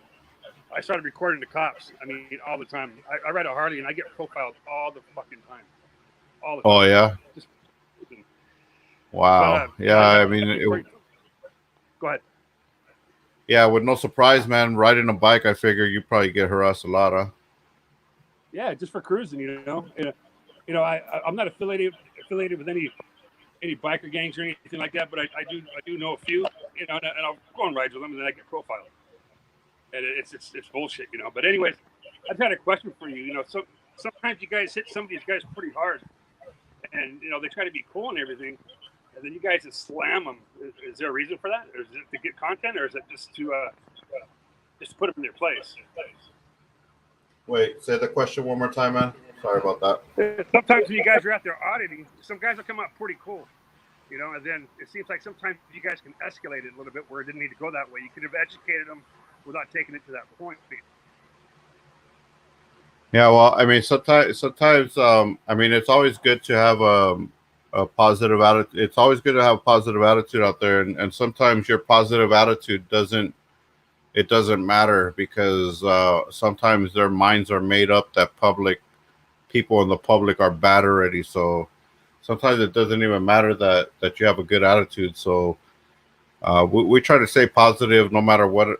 Speaker 4: I started recording the cops. I mean, all the time. I ride a Harley and I get profiled all the fucking time. All the time.
Speaker 1: Oh, yeah?
Speaker 4: Just,
Speaker 1: wow. Yeah, I mean,
Speaker 4: go ahead.
Speaker 1: Yeah, with no surprise, man, riding a bike, I figure you probably get harassed a lot, huh?
Speaker 4: Yeah, just for cruising, I'm not affiliated with any biker gangs or anything like that, but I do know a few, and I'll go on rides with them, and then I get profiled, and it's bullshit, But anyways, I've had a question for you. So sometimes you guys hit some of these guys pretty hard, and they try to be cool and everything, and then you guys just slam them. Is there a reason for that? Or is it to get content, or is it just to put them in their place?
Speaker 1: Wait, say the question one more time, man. Sorry about that.
Speaker 4: Sometimes when you guys are out there auditing, some guys will come out pretty cool, and then it seems like sometimes you guys can escalate it a little bit where it didn't need to go that way. You could have educated them without taking it to that point.
Speaker 1: Yeah, well, I mean, sometimes, I mean, it's always good to have a positive attitude. It's always good to have a positive attitude out there, and sometimes your positive attitude doesn't matter, because sometimes their minds are made up that people in the public are bad already. So sometimes it doesn't even matter that you have a good attitude. So we try to stay positive no matter what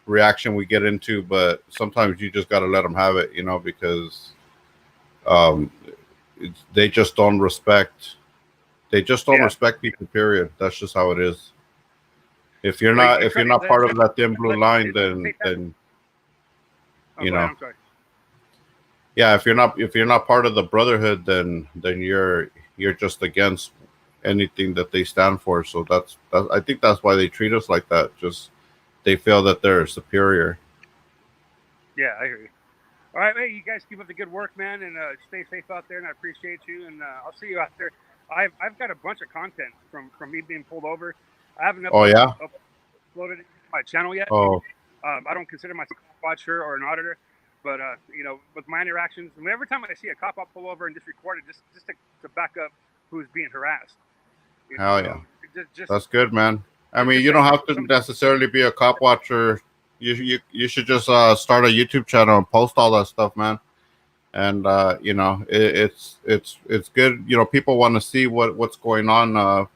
Speaker 1: reaction we get into, but sometimes you just got to let them have it, because they just don't respect respect people, period. That's just how it is. If you're not part of that thin blue line, then yeah, if you're not part of the brotherhood, then you're just against anything that they stand for. So that's I think that's why they treat us like that. Just they feel that they're superior.
Speaker 4: Yeah, I hear you. All right, hey, you guys keep up the good work, man, and stay safe out there. And I appreciate you. And I'll see you out there. I've got a bunch of content from me being pulled over. I haven't
Speaker 1: Oh yeah.
Speaker 4: uploaded it to my channel yet.
Speaker 1: Oh
Speaker 4: I don't consider myself a watcher or an auditor, but with my interactions, and every time I see a cop, I'll pull over and just record it, just to back up who's being harassed.
Speaker 1: hell yeah.
Speaker 4: Just
Speaker 1: That's good, man. I mean, you don't have to necessarily be a cop watcher. You should just start a YouTube channel and post all that stuff, man. And it's good. People want to see what's going on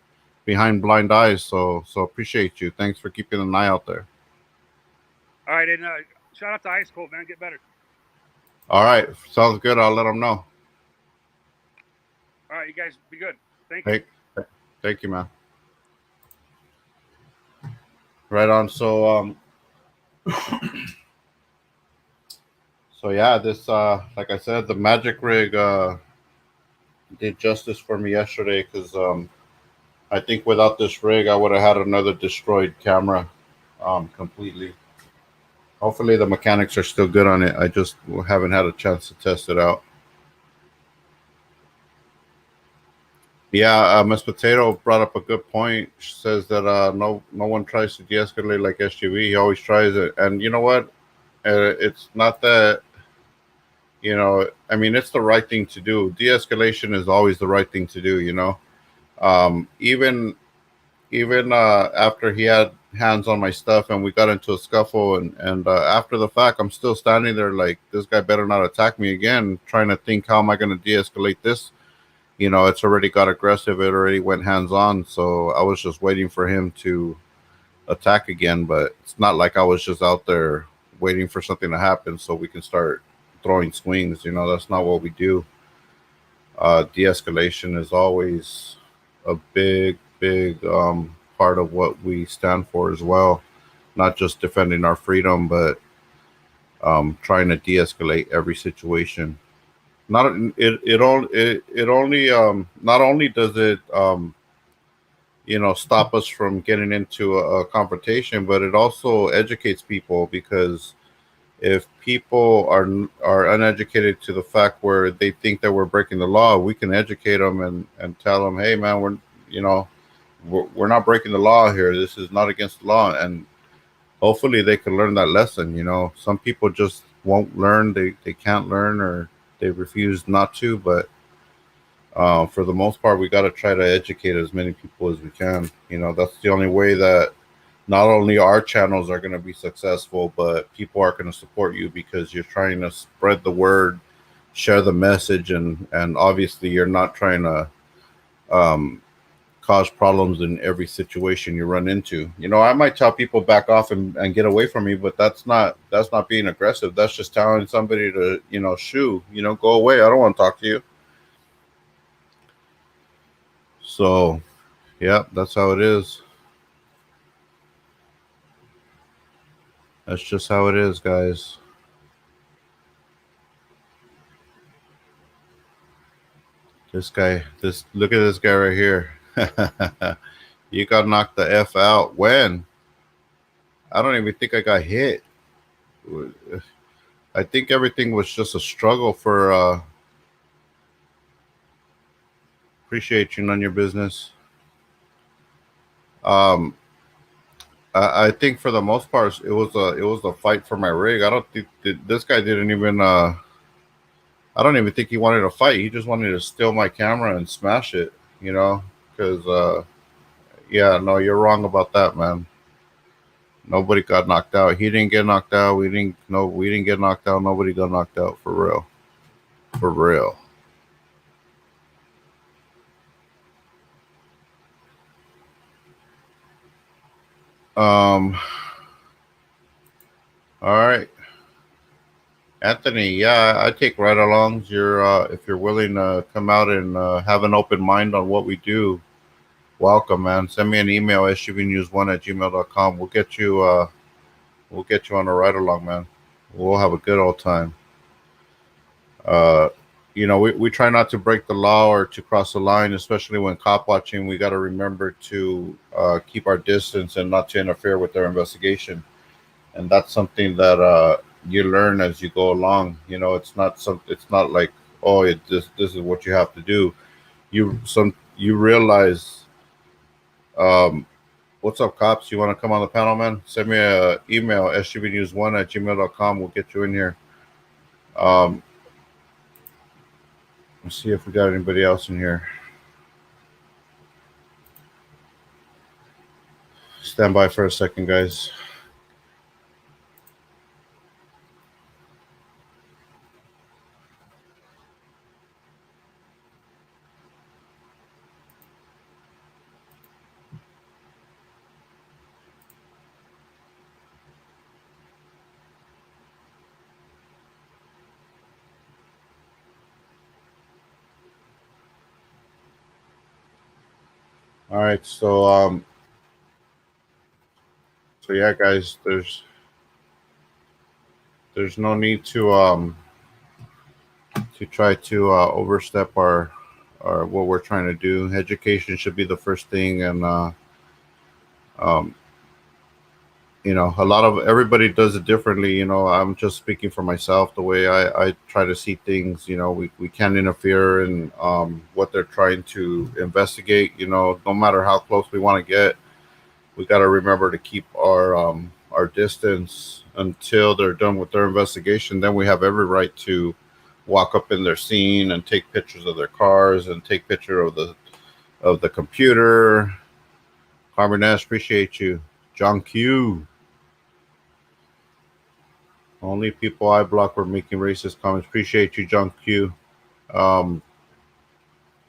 Speaker 1: behind blind eyes. So appreciate you. Thanks for keeping an eye out there.
Speaker 4: All right, and shout out to Ice Cold, man. Get better.
Speaker 1: All right, sounds good. I'll let them know.
Speaker 4: All right, you guys be good. Thank you.
Speaker 1: Thank you, man. Right on. So so yeah, this like I said, the Magic Rig did justice for me yesterday, because I think without this rig I would have had another destroyed camera completely. Hopefully the mechanics are still good on it. I just haven't had a chance to test it out. Yeah, Miss Potato brought up a good point. She says that no one tries to de-escalate like SGV. He always tries it. And you know what? It's not that, I mean, it's the right thing to do. De-escalation is always the right thing to do, even after he had hands on my stuff and we got into a scuffle, and after the fact, I'm still standing there like, this guy better not attack me again, trying to think, how am I going to de-escalate this? It's already got aggressive. It already went hands on. So I was just waiting for him to attack again, but it's not like I was just out there waiting for something to happen so we can start throwing swings. That's not what we do. De-escalation is always a big part of what we stand for as well. Not just defending our freedom, but trying to de-escalate every situation. Not only does it stop us from getting into a confrontation, but it also educates people, because if people are uneducated to the fact where they think that we're breaking the law, we can educate them and tell them, hey man, we're not breaking the law here. This is not against the law. And hopefully they can learn that lesson. Some people just won't learn. They can't learn, or they refuse not to. But for the most part, we got to try to educate as many people as we can. That's the only way that not only our channels are going to be successful, but people are going to support you, because you're trying to spread the word, share the message, and obviously you're not trying to cause problems in every situation you run into. I might tell people back off and get away from me, but that's not being aggressive. That's just telling somebody to, shoo, go away. I don't want to talk to you. So, yeah, that's how it is. That's just how it is, guys. Look at this guy right here. You got knocked the F out. When? I don't even think I got hit. I think everything was just a struggle for appreciate you, none of your business. I think for the most part it was a fight for my rig. I don't think this guy didn't even I don't even think he wanted to fight. He just wanted to steal my camera and smash it, because yeah, no, you're wrong about that, man. Nobody got knocked out. He didn't get knocked out. We didn't get knocked out. Nobody got knocked out, for real. For real. All right. Anthony, yeah, I take ride-alongs. If you're willing to come out and have an open mind on what we do, welcome, man. Send me an email, sgvnews1@gmail.com. We'll get you on a ride-along, man. We'll have a good old time. We try not to break the law or to cross the line, especially when cop watching. We got to remember to keep our distance and not to interfere with their investigation. and that's something that you learn as you go along. It's not like, oh, this is what you have to do. You realize, um, what's up, cops? You want to come on the panel, man? Send me a email, sgbnews1@gmail.com. We'll get you in here. Um, let's see if we got anybody else in here. Stand by for a second, guys. All right, so yeah, guys, there's no need to try to overstep our what we're trying to do. Education should be the first thing, and um, a lot of everybody does it differently. I'm just speaking for myself. The way I try to see things, we can't interfere in what they're trying to investigate. No matter how close we want to get, we got to remember to keep our distance until they're done with their investigation. Then we have every right to walk up in their scene and take pictures of their cars and take picture of the computer. Carmen Nash, appreciate you. John Q. Only people I block were making racist comments. Appreciate you, John Q. Um,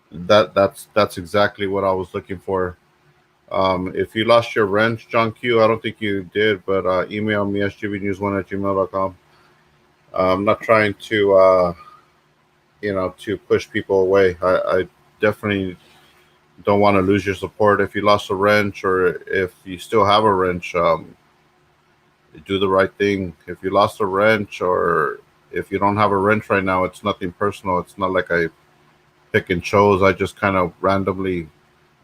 Speaker 1: that's exactly what I was looking for. If you lost your wrench, John Q, I don't think you did, but email me sgbnews1@gmail.com. I'm not trying to push people away. I definitely don't want to lose your support. If you lost a wrench or if you still have a wrench, do the right thing. If you lost a wrench or if you don't have a wrench right now, it's nothing personal. It's not like I pick and chose. I just kind of randomly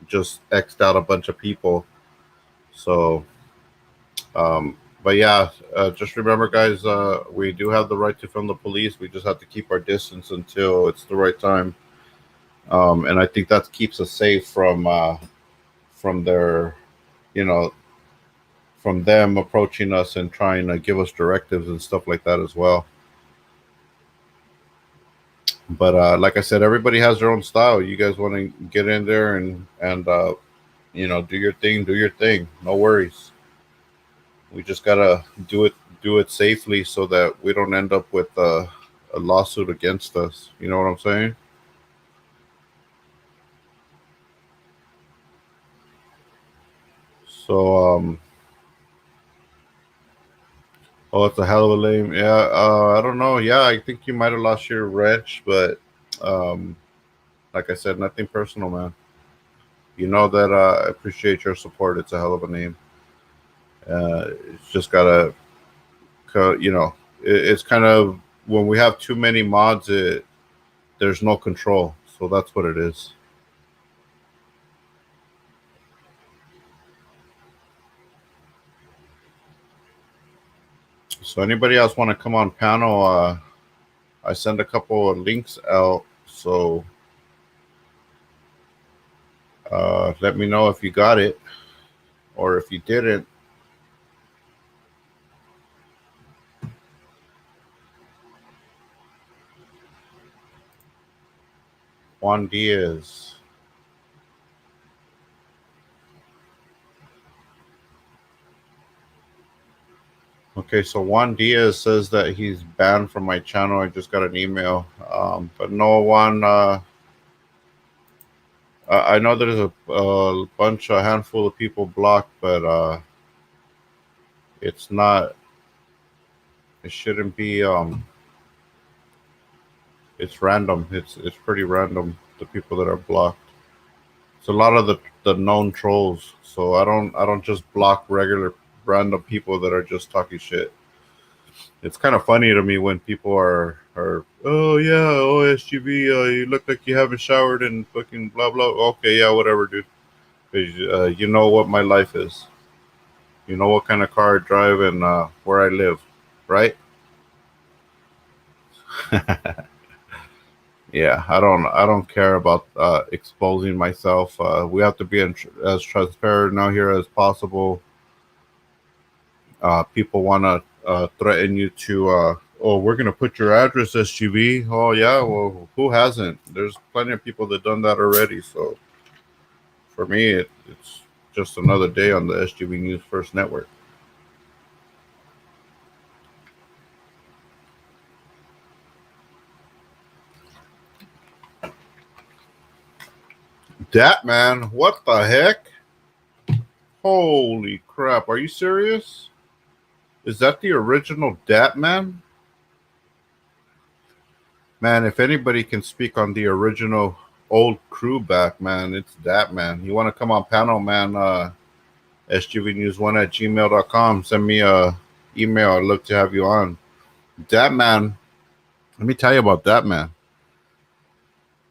Speaker 1: just X'd out a bunch of people. So, but yeah, just remember, guys, we do have the right to film the police. We just have to keep our distance until it's the right time. And I think that keeps us safe from their, you know, from them approaching us and trying to give us directives and stuff like that as well. But like I said, everybody has their own style. You guys want to get in there and do your thing, do your thing. No worries. We just gotta do it safely so that we don't end up with a lawsuit against us. You know what I'm saying? So oh, it's a hell of a lame. Yeah, I don't know. Yeah, I think you might have lost your wrench, but um, like I said, nothing personal, man. You know that I appreciate your support. It's a hell of a name. It's just gotta, it's kind of when we have too many mods, there's no control. So that's what it is. So anybody else want to come on panel? I send a couple of links out. So let me know if you got it or if you didn't. Juan Diaz. Okay, so Juan Diaz says that he's banned from my channel. I just got an email. But no one, I know there's a handful of people blocked, but it's not, it shouldn't be, it's random. It's pretty random, the people that are blocked. It's a lot of the known trolls. So I don't just block regular random people that are just talking shit. It's kind of funny to me when people are oh yeah, SGB, you look like you haven't showered and fucking blah blah. Okay, yeah, whatever, dude. You know what my life is. You know what kind of car I drive and where I live, right? Yeah, I don't care about exposing myself. We have to be as transparent now here as possible. People want to threaten you to, oh, we're gonna put your address, SGV. Oh yeah, well, who hasn't? There's plenty of people that done that already. So for me, it's just another day on the SGV News First Network. That man, what the heck? Holy crap! Are you serious? Is that the original Dat Man? Man, if anybody can speak on the original old crew back, man, it's Dat Man. You want to come on panel, man? SGVnews1 at gmail.com. Send me a email. I'd love to have you on. Dat Man, let me tell you about Dat Man.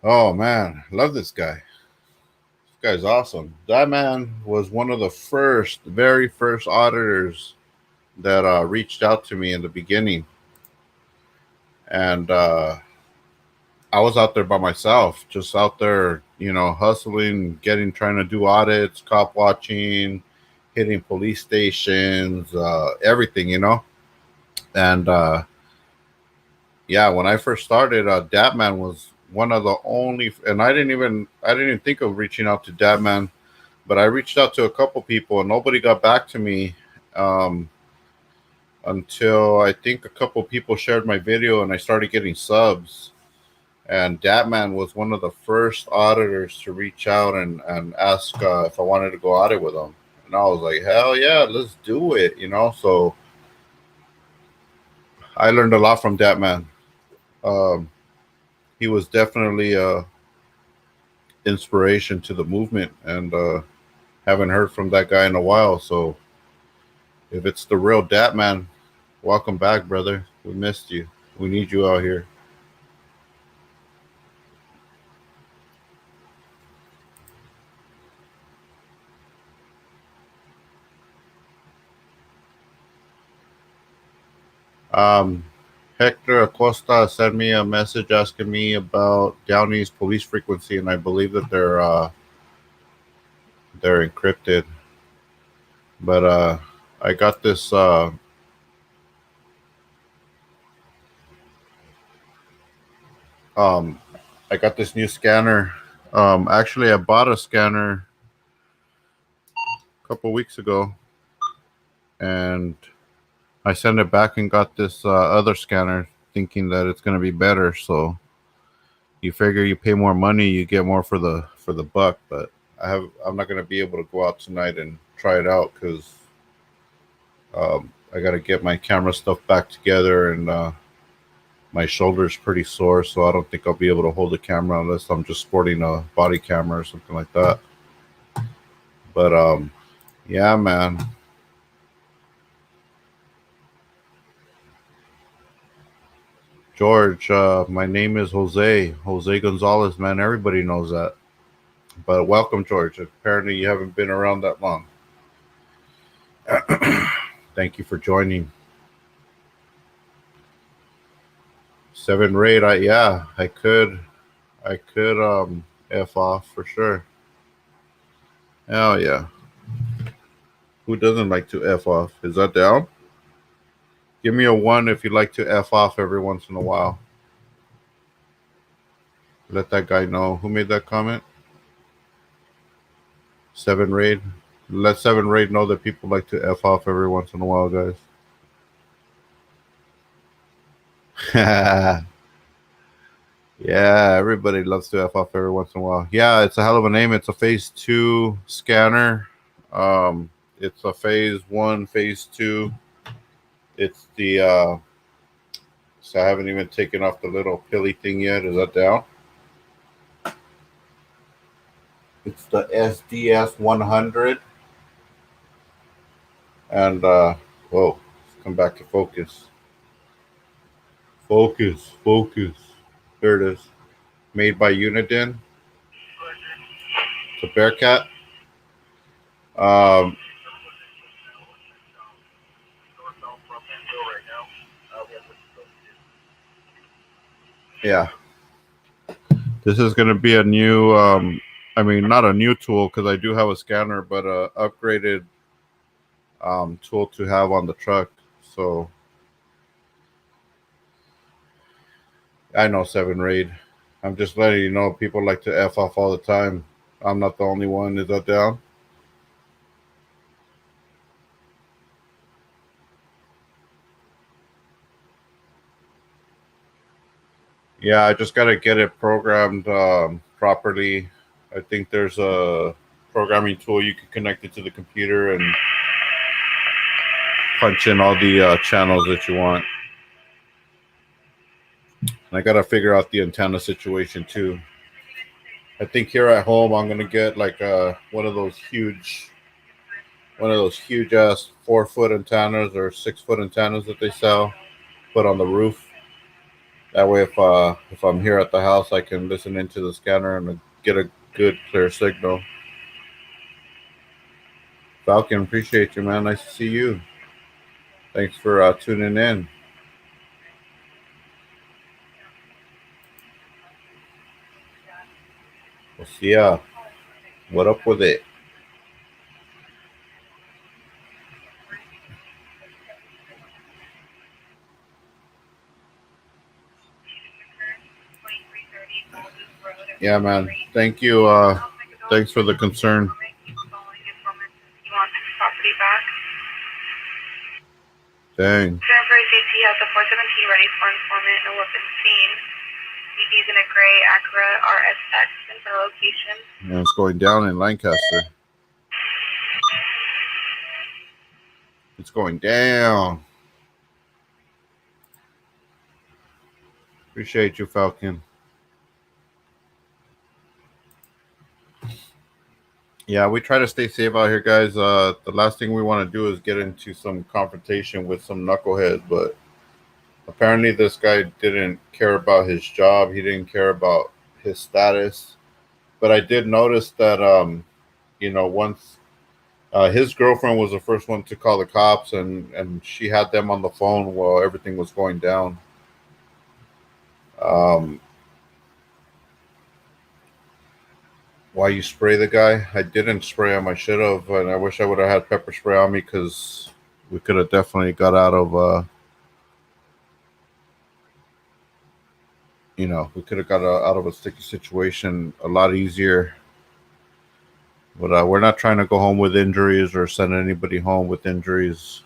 Speaker 1: Oh, man, love this guy. This guy's awesome. Dat Man was one of the very first auditors that reached out to me in the beginning. And I was out there by myself, just out there, hustling, trying to do audits, cop watching, hitting police stations, everything, And yeah, when I first started, Datman was one of the only, and I didn't even think of reaching out to Datman, but I reached out to a couple people and nobody got back to me until I think a couple people shared my video and I started getting subs. And Datman was one of the first auditors to reach out and ask if I wanted to go audit with him. And I was like, hell yeah, let's do it, So I learned a lot from Datman. He was definitely a inspiration to the movement, and haven't heard from that guy in a while. So if it's the real Datman, welcome back, brother. We missed you. We need you out here. Hector Acosta sent me a message asking me about Downey's police frequency, and I believe that they're encrypted. But I got this I got this new scanner. Actually, I bought a scanner a couple weeks ago, and I sent it back and got this other scanner, thinking that it's going to be better. So you figure you pay more money, you get more for the buck. But I'm not going to be able to go out tonight and try it out because I got to get my camera stuff back together, and my shoulder's pretty sore, so I don't think I'll be able to hold the camera unless I'm just sporting a body camera or something like that. But yeah, man. George, my name is Jose Gonzalez, man. Everybody knows that. But welcome, George. Apparently you haven't been around that long. Thank you for joining. 7 Raid, I could F off for sure. Hell yeah. Who doesn't like to F off? Is that down? Give me a 1 if you'd like to F off every once in a while. Let that guy know. Who made that comment? 7 Raid. Let 7 Raid know that people like to F off every once in a while, guys. Yeah, everybody loves to F off every once in a while. Yeah, it's a hell of a name. It's a phase 2 scanner. It's a phase 1, phase 2. It's the so I haven't even taken off the little pilly thing yet. Is that down? It's the SDS 100. And whoa, let's come back to focus. Focus. There it is. Made by Uniden. It's a Bearcat. Yeah. This is going to be a new, I mean, not a new tool because I do have a scanner, but a upgraded tool to have on the truck. So I know 7 Raid. I'm just letting you know people like to F off all the time. I'm not the only one. Is that down? Yeah, I just got to get it programmed properly. I think there's a programming tool you can connect it to the computer and punch in all the channels that you want. And I got to figure out the antenna situation too. I think here at home I'm gonna get like one of those huge ass 4 foot antennas or 6 foot antennas that they sell, put on the roof. That way, if I'm here at the house, I can listen into the scanner and get a good clear signal. Falcon, appreciate you, man. Nice to see you. Thanks for tuning in. We'll see ya. What up with it? Yeah, man. Thank you. Thanks for the concern. Dang.
Speaker 5: Transfer JT has the 417 ready for informant and weapons scene. DD's in a gray Acura RSX in the location.
Speaker 1: Yeah, it's going down in Lancaster. It's going down. Appreciate you, Falcon. Yeah, we try to stay safe out here, guys. The last thing we want to do is get into some confrontation with some knucklehead, but apparently this guy didn't care about his job. He didn't care about his status. But I did notice that, once his girlfriend was the first one to call the cops, and she had them on the phone while everything was going down. Why you spray the guy? I didn't spray him. I should have, and I wish I would have had pepper spray on me because we could have definitely got out of, we could have got out of a sticky situation a lot easier. But we're not trying to go home with injuries or send anybody home with injuries.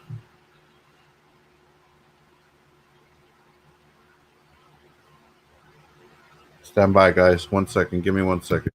Speaker 1: Stand by, guys. 1 second. Give me 1 second.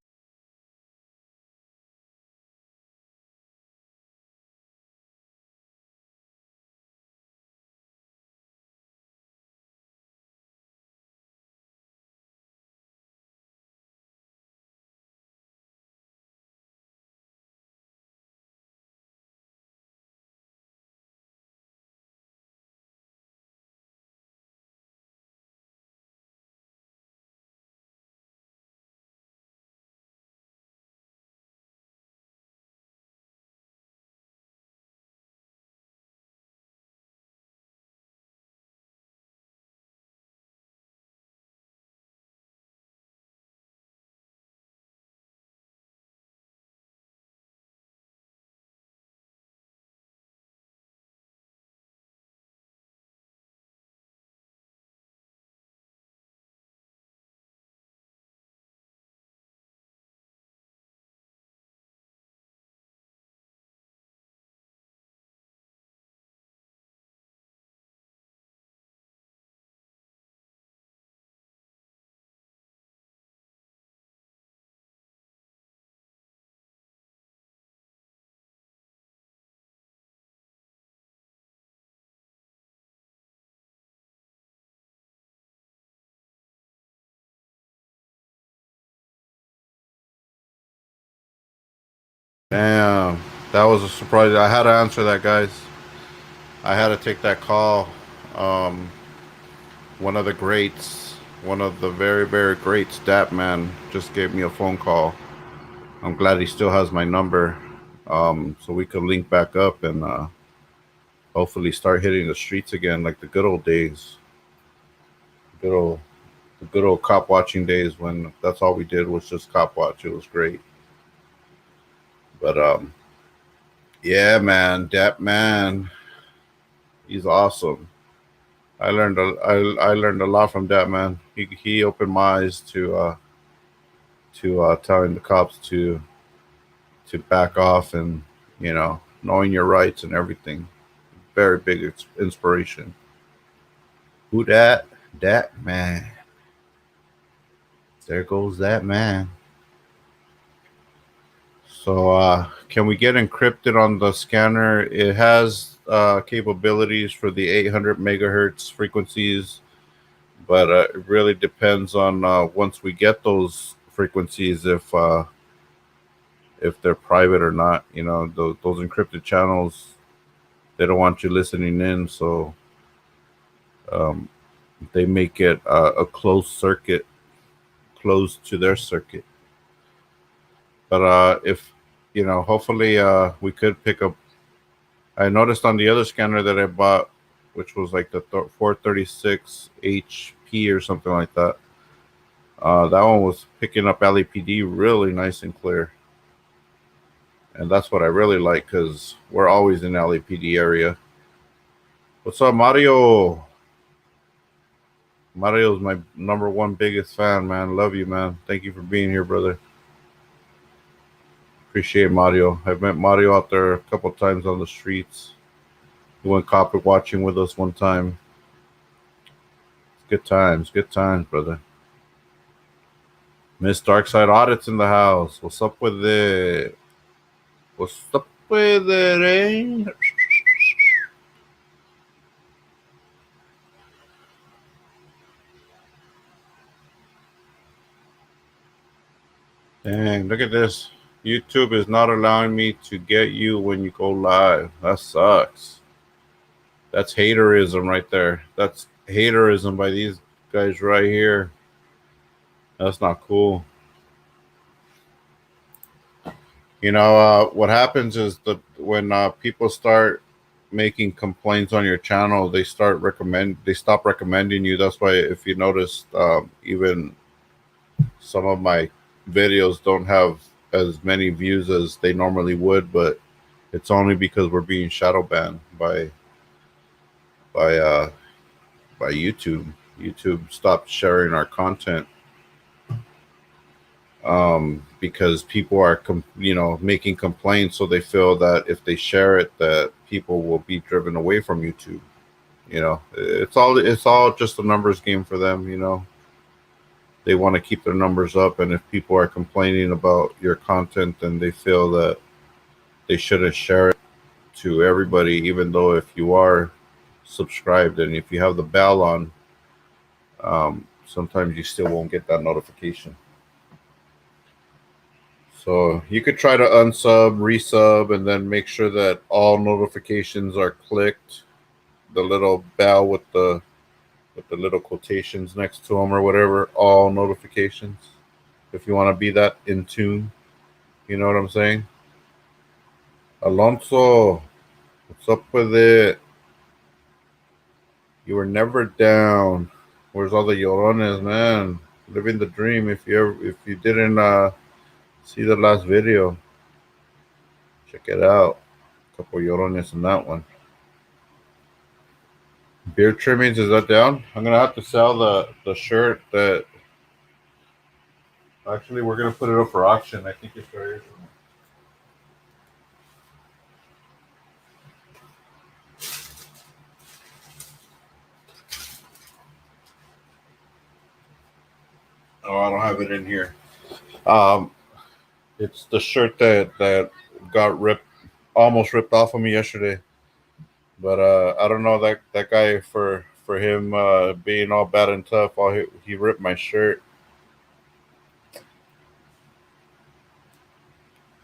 Speaker 1: Damn, that was a surprise. I had to answer that, guys. I had to take that call. One of the greats, one of the very, very great stat man just gave me a phone call. I'm glad he still has my number, so we could link back up and hopefully start hitting the streets again like the good old days. Good old the good old cop watching days when that's all we did was just cop watch. It was great. But yeah, man, that man, he's awesome. I learned a lot from that man. He opened my eyes to telling the cops to back off and knowing your rights and everything. Very big inspiration. Who that? That man. There goes that man. So can we get encrypted on the scanner? It has capabilities for the 800 megahertz frequencies, but it really depends on once we get those frequencies if they're private or not. Those encrypted channels, they don't want you listening in, so um, they make it a closed circuit, closed to their circuit. But if hopefully we could pick up. I noticed on the other scanner that I bought, which was like the 436 HP or something like that. That one was picking up LAPD really nice and clear. And that's what I really like because we're always in LAPD area. What's up, Mario? Mario's my number one biggest fan, man. Love you, man. Thank you for being here, brother. Appreciate Mario. I've met Mario out there a couple times on the streets. He went cop watching with us one time. Good times, brother. Miss Darkside Audits in the house. What's up with it? What's up with it, eh? Dang, look at this. YouTube is not allowing me to get you when you go live. That sucks. That's haterism right there. That's haterism by these guys right here. That's not cool. What happens is that when people start making complaints on your channel, they stop recommending you. That's why if you notice, even some of my videos don't have as many views as they normally would, but it's only because we're being shadow banned by YouTube. YouTube stopped sharing our content because people are making complaints, so they feel that if they share it, that people will be driven away from YouTube. It's all just a numbers game for them. They want to keep their numbers up, and if people are complaining about your content, then they feel that they shouldn't share it to everybody, even though if you are subscribed and if you have the bell on, sometimes you still won't get that notification. So you could try to unsub, resub, and then make sure that all notifications are clicked. The little bell with the little quotations next to them or whatever, all notifications. If you want to be that in tune, you know what I'm saying? Alonso, what's up with it? You were never down. Where's all the llorones, man? Living the dream. If you didn't see the last video, check it out. A couple llorones in that one. Beard trimmings, is that down? I'm gonna have to sell the shirt that. Actually, we're gonna put it up for auction. I think it's right here. Oh, I don't have it in here. It's the shirt that got almost ripped off of me yesterday. But I don't know that guy for him being all bad and tough. He ripped my shirt.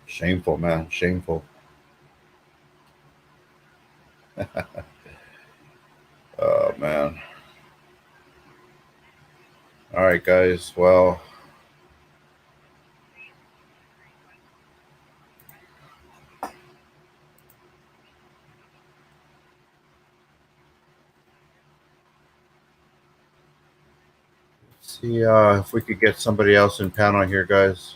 Speaker 1: Shameful, man. Shameful. Oh man. All right, guys. Well. see if we could get somebody else in panel here, guys.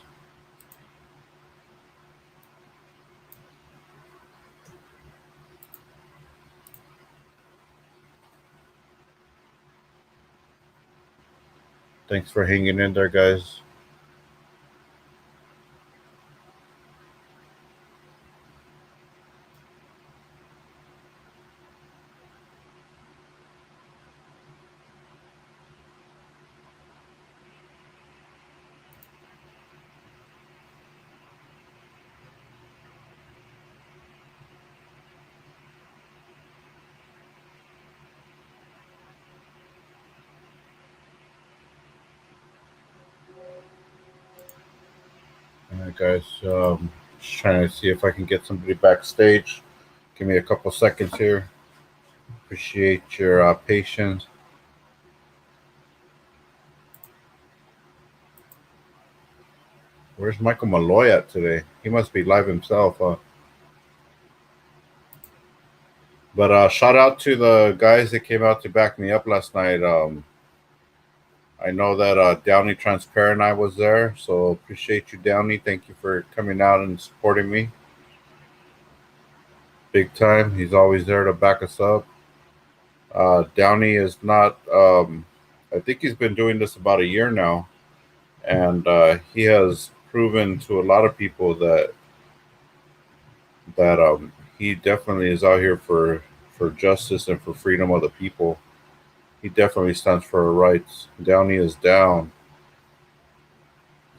Speaker 1: Thanks for hanging in there, guys. All right, guys. Just trying to see if I can get somebody backstage. Give me a couple seconds here. Appreciate your patience. Where's Michael Malloy at today? He must be live himself, huh? But shout out to the guys that came out to back me up last night. I know that Downey Transparent I was there, so appreciate you, Downey. Thank you for coming out and supporting me. Big time. He's always there to back us up. Downey is not, I think he's been doing this about a year now, and he has proven to a lot of people that he definitely is out here for justice and for freedom of the people. He definitely stands for our rights. Downey is down.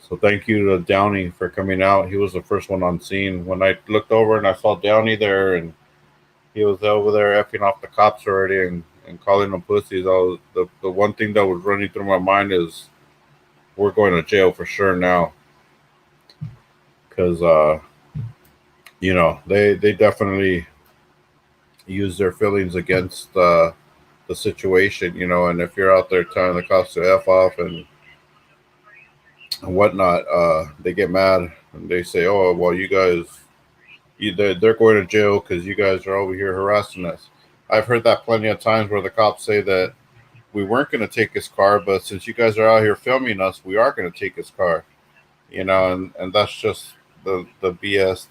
Speaker 1: So thank you to Downey for coming out. He was the first one on scene. When I looked over and I saw Downey there, and he was over there effing off the cops already and calling them pussies, the one thing that was running through my mind is we're going to jail for sure now. Because, they definitely use their feelings against the situation, and if you're out there telling the cops to F off and whatnot, they get mad and they say, oh, well, you guys, they're going to jail because you guys are over here harassing us. I've heard that plenty of times where the cops say that we weren't going to take his car, but since you guys are out here filming us, we are going to take his car, and that's just the BS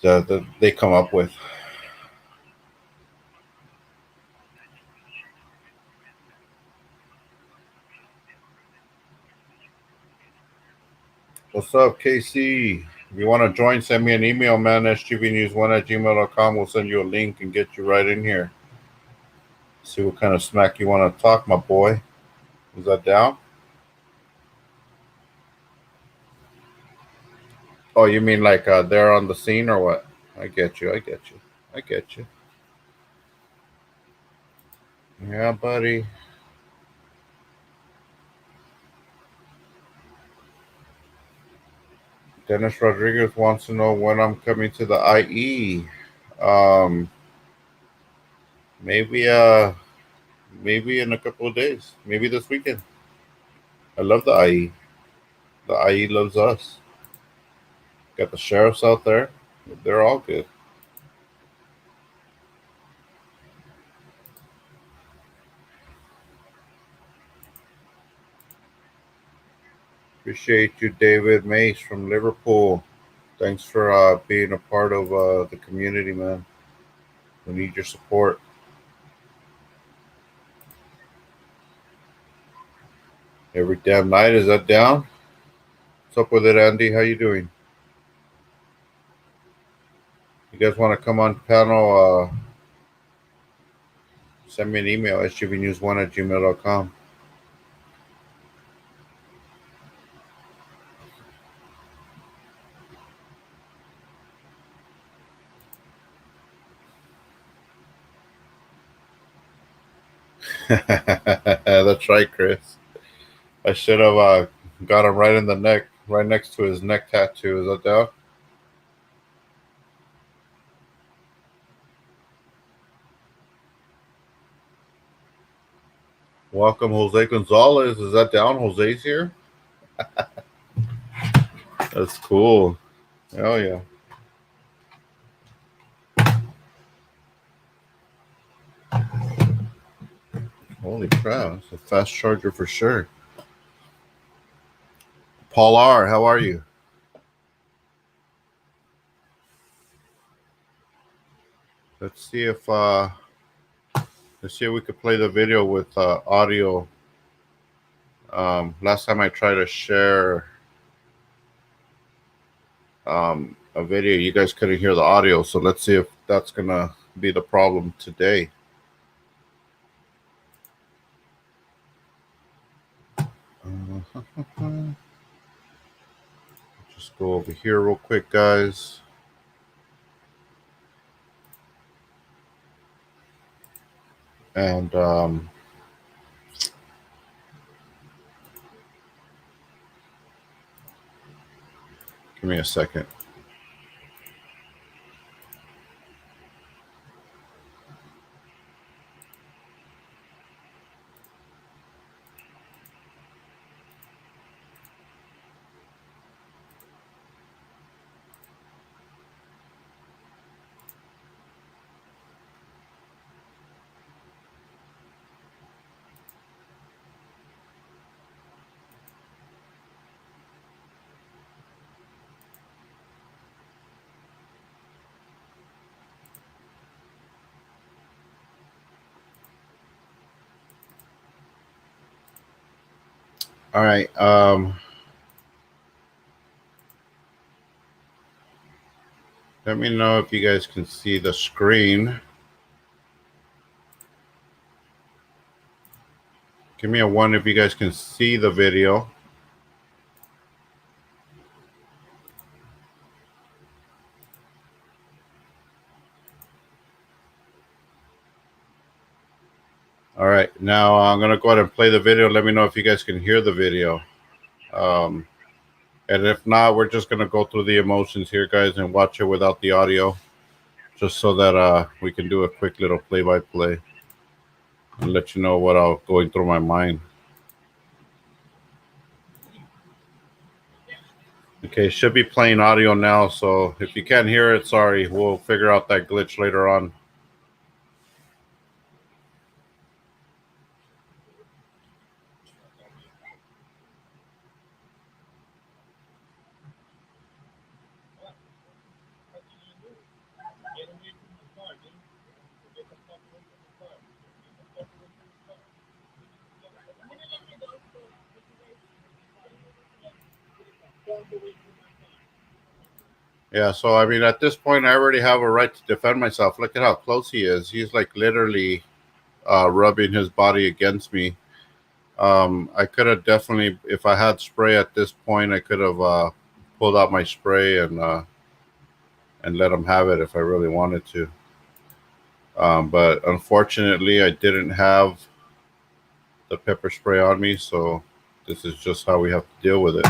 Speaker 1: that they come up with. What's up, KC? If you want to join, send me an email, man. SGVnews1@gmail.com. We'll send you a link and get you right in here. See what kind of smack you want to talk, my boy. Is that down? Oh, you mean like they're on the scene or what? I get you. Yeah, buddy. Dennis Rodriguez wants to know when I'm coming to the IE. Maybe in a couple of days. Maybe this weekend. I love the IE. The IE loves us. Got the sheriffs out there. They're all good. Appreciate you, David Mace from Liverpool. Thanks for being a part of the community, man. We need your support. Every damn night. Is that down? What's up with it, Andy? How you doing? You guys want to come on panel? Send me an email, sgvnews1@gmail.com. That's right, Chris. I should have got him right in the neck, right next to his neck tattoo. Is that down? Welcome, Jose Gonzalez. Is that down? Jose's here? That's cool. Hell yeah. Hold Holy crap, it's a fast charger for sure. Paul R., how are you? Let's see if we could play the video with audio. Last time I tried to share a video, you guys couldn't hear the audio, so let's see if that's gonna be the problem today. Just go over here real quick, guys. And give me a second. All right. Let me know if you guys can see the screen. Give me a 1 if you guys can see the video. All right, now I'm going to go ahead and play the video. Let me know if you guys can hear the video. And if not, we're just going to go through the emotions here, guys, and watch it without the audio, just so that we can do a quick little play-by-play and let you know what I'm going through my mind. Okay, should be playing audio now, so if you can't hear it, sorry. We'll figure out that glitch later on. Yeah, so I mean, at this point, I already have a right to defend myself. Look at how close he is. He's like literally rubbing his body against me. I could have definitely, if I had spray at this point, I could have pulled out my spray and let him have it if I really wanted to. But unfortunately, I didn't have the pepper spray on me, so this is just how we have to deal with it.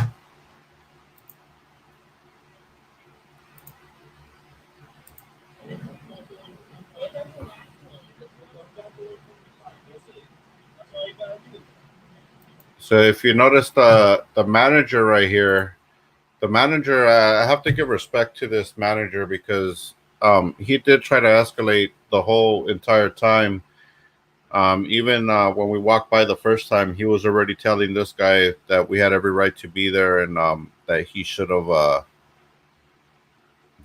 Speaker 1: So if you notice the manager right here, the manager, I have to give respect to this manager because he did try to escalate the whole entire time. Even when we walked by the first time, he was already telling this guy that we had every right to be there and that he should have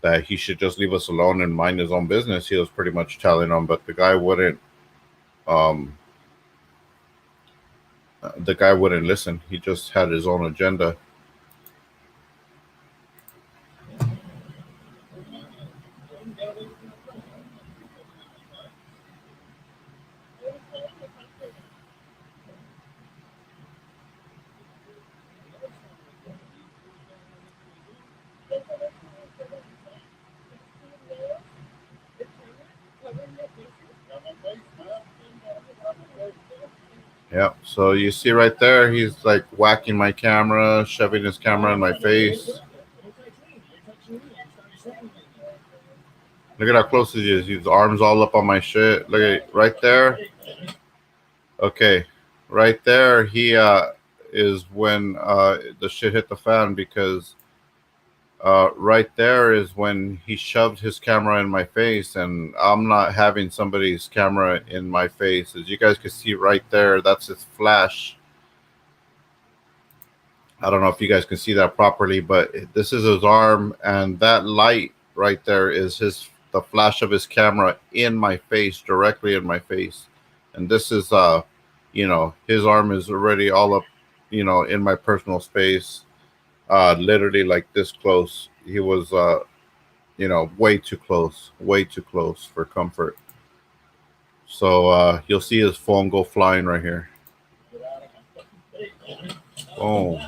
Speaker 1: that he should just leave us alone and mind his own business. He was pretty much telling him, but the guy wouldn't. The guy wouldn't listen. He just had his own agenda. Yeah, so you see right there, he's like whacking my camera, shoving his camera in my face. Look at how close he is. His arms all up on my shit. Look at right there. Okay, right there, he is when the shit hit the fan because right there is when he shoved his camera in my face, and I'm not having somebody's camera in my face. As you guys can see right there, that's his flash. I don't know if you guys can see that properly, but this is his arm, and that light right there is the flash of his camera in my face, directly in my face. And this is his arm is already all up, in my personal space, literally like this close. He was way too close for comfort. So you'll see his phone go flying right here. Boom.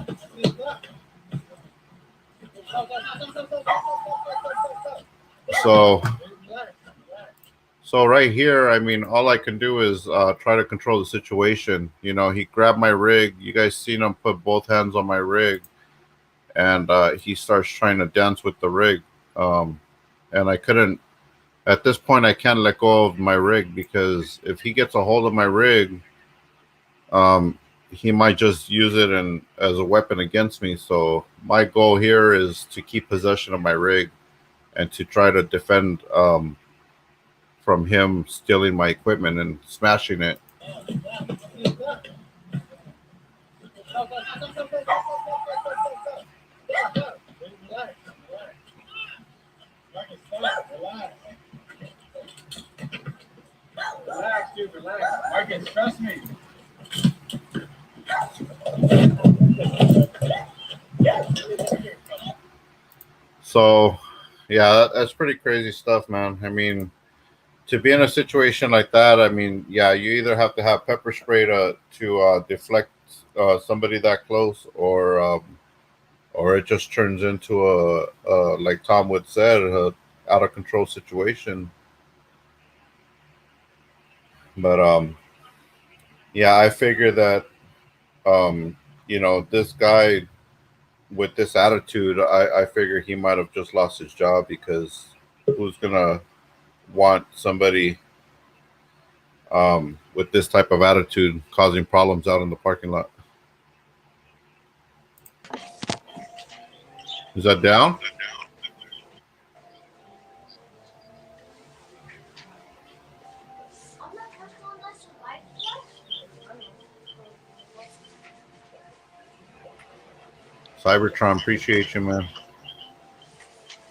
Speaker 1: So right here, I mean, all I can do is try to control the situation. He grabbed my rig. You guys seen him put both hands on my rig, and he starts trying to dance with the rig. And I couldn't. At this point, I can't let go of my rig, because if he gets a hold of my rig, he might just use it as a weapon against me. So my goal here is to keep possession of my rig and to try to defend from him stealing my equipment and smashing it.
Speaker 6: Relax, dude, relax. Marcus, trust me.
Speaker 1: So, yeah, that's pretty crazy stuff, man. I mean, to be in a situation like that, I mean, yeah, you either have to have pepper spray to deflect somebody that close, or it just turns into a like Tom Wood said, a out of control situation. But yeah, I figure that this guy with this attitude, I figure he might have just lost his job, because who's gonna want somebody with this type of attitude causing problems out in the parking lot? Is that down? Cybertron, appreciate you, man.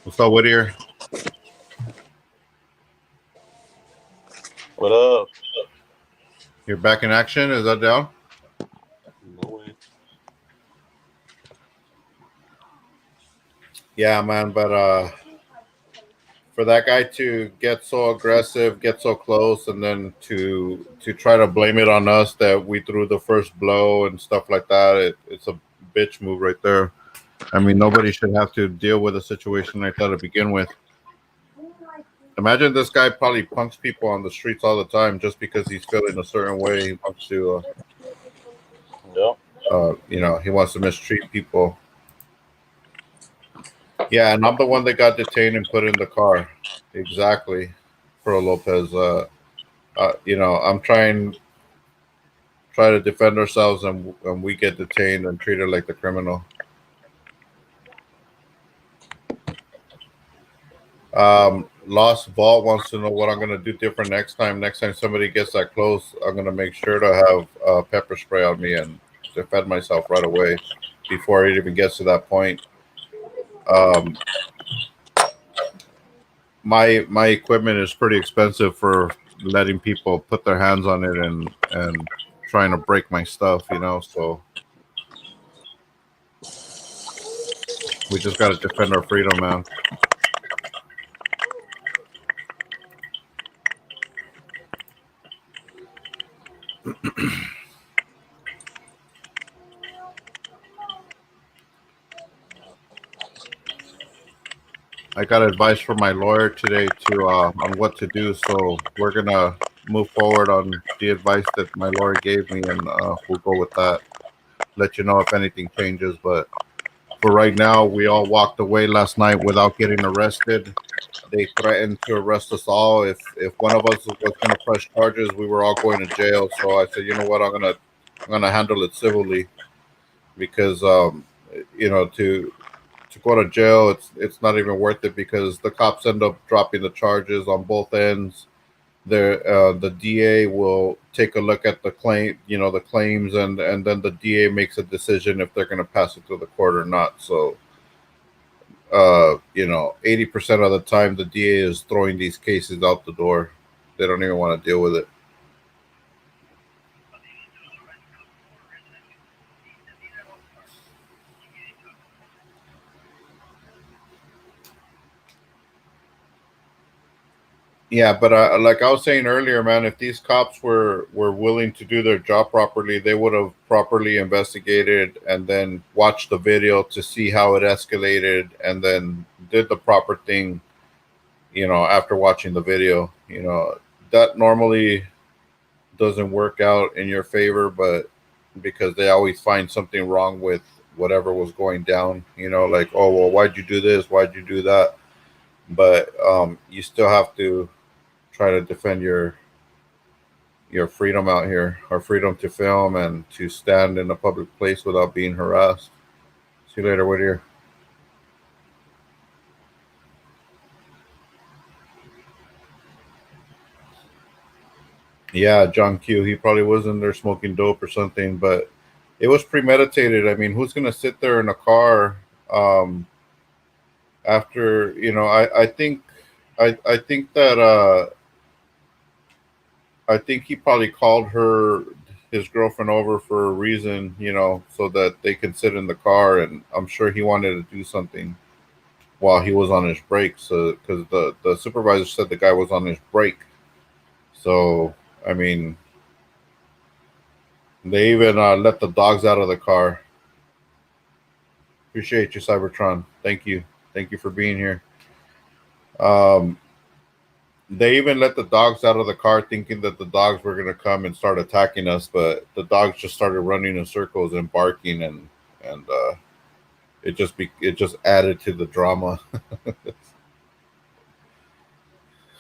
Speaker 1: What's up, Whittier?
Speaker 2: What up?
Speaker 1: You're back in action? Is that down?
Speaker 2: No way.
Speaker 1: Yeah, man, but for that guy to get so aggressive, get so close, and then to try to blame it on us that we threw the first blow and stuff like that, it's a bitch move right there. I mean, nobody should have to deal with a situation like that to begin with. Imagine this guy probably punks people on the streets all the time just because he's feeling a certain way. He wants to, he wants to mistreat people. Yeah, and I'm the one that got detained and put in the car. Exactly, Pro Lopez. I'm trying to defend ourselves, and we get detained and treated like the criminal. Lost Vault wants to know what I'm gonna do different next time. Next time somebody gets that close, I'm gonna make sure to have pepper spray on me and defend myself right away before it even gets to that point. My equipment is pretty expensive for letting people put their hands on it and trying to break my stuff, so we just got to defend our freedom, man. I got advice from my lawyer today on what to do, so we're gonna move forward on the advice that my lawyer gave me, and we'll go with that. Let you know if anything changes, but for right now, we all walked away last night without getting arrested. They threatened to arrest us all. If one of us was gonna press charges, we were all going to jail. So I said, you know what, I'm gonna handle it civilly, because to to go to jail, it's not even worth it because the cops end up dropping the charges on both ends. The DA will take a look at the claim, the claims, and then the DA makes a decision if they're going to pass it through the court or not. So, 80% of the time, the DA is throwing these cases out the door. They don't even want to deal with it. Yeah, but like I was saying earlier, man, if these cops were willing to do their job properly, they would have properly investigated and then watched the video to see how it escalated and then did the proper thing, after watching the video. That normally doesn't work out in your favor, but because they always find something wrong with whatever was going down, like, oh, well, why'd you do this? Why'd you do that? But you still have to try to defend your freedom out here, our freedom to film and to stand in a public place without being harassed. See you later, Whittier. Yeah, John Q. He probably was in there smoking dope or something, but it was premeditated. I mean, who's gonna sit there in a car after? I think that I think he probably called his girlfriend over for a reason, so that they could sit in the car, and I'm sure he wanted to do something while he was on his break. So, because the supervisor said the guy was on his break, so I mean, they even let the dogs out of the car. Appreciate you, Cybertron. Thank you for being here. They even let the dogs out of the car thinking that the dogs were going to come and start attacking us, but the dogs just started running in circles and barking, and it just added to the drama.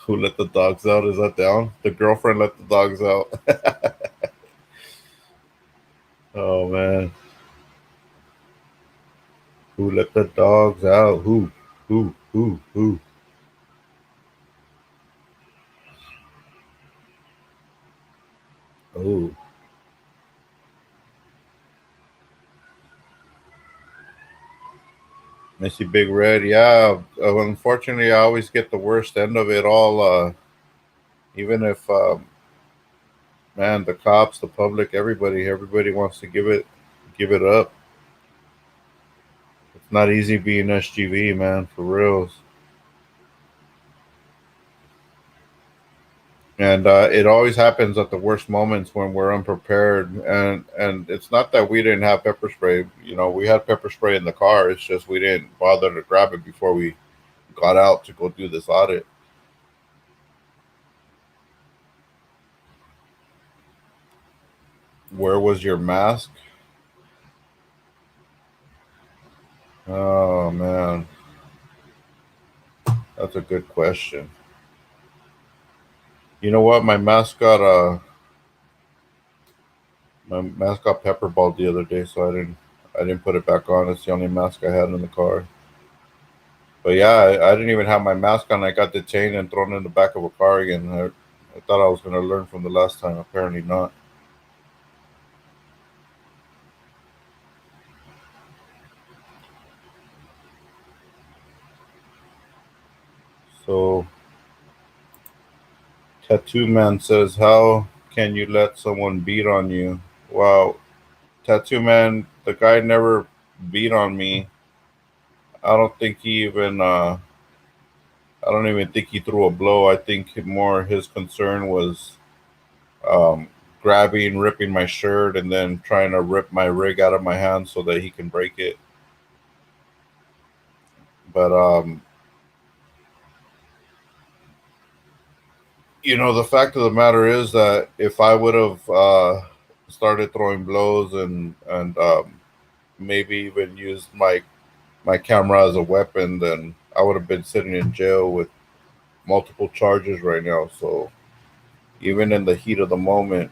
Speaker 1: Who let the dogs out? Is that down? The girlfriend let the dogs out. Oh, man. Who let the dogs out? Who? Oh. Missy Big Red. Yeah. Unfortunately, I always get the worst end of it all. Even if, man, the cops, the public, everybody wants to give it up. It's not easy being SGV, man, for reals. And it always happens at the worst moments when we're unprepared. And it's not that we didn't have pepper spray. We had pepper spray in the car. It's just we didn't bother to grab it before we got out to go do this audit. Where was your mask? Oh, man. That's a good question. You know what? My mask got pepperballed the other day, so I didn't put it back on. It's the only mask I had in the car. But yeah, I didn't even have my mask on. I got detained and thrown in the back of a car again. I thought I was going to learn from the last time. Apparently not. So, Tattoo Man says, how can you let someone beat on you? Wow, Tattoo Man, the guy never beat on me. I don't think he even, I don't even think he threw a blow. I think more his concern was grabbing, ripping my shirt, and then trying to rip my rig out of my hand so that he can break it. But, the fact of the matter is that if I would have started throwing blows and maybe even used my camera as a weapon, then I would have been sitting in jail with multiple charges right now. So even in the heat of the moment,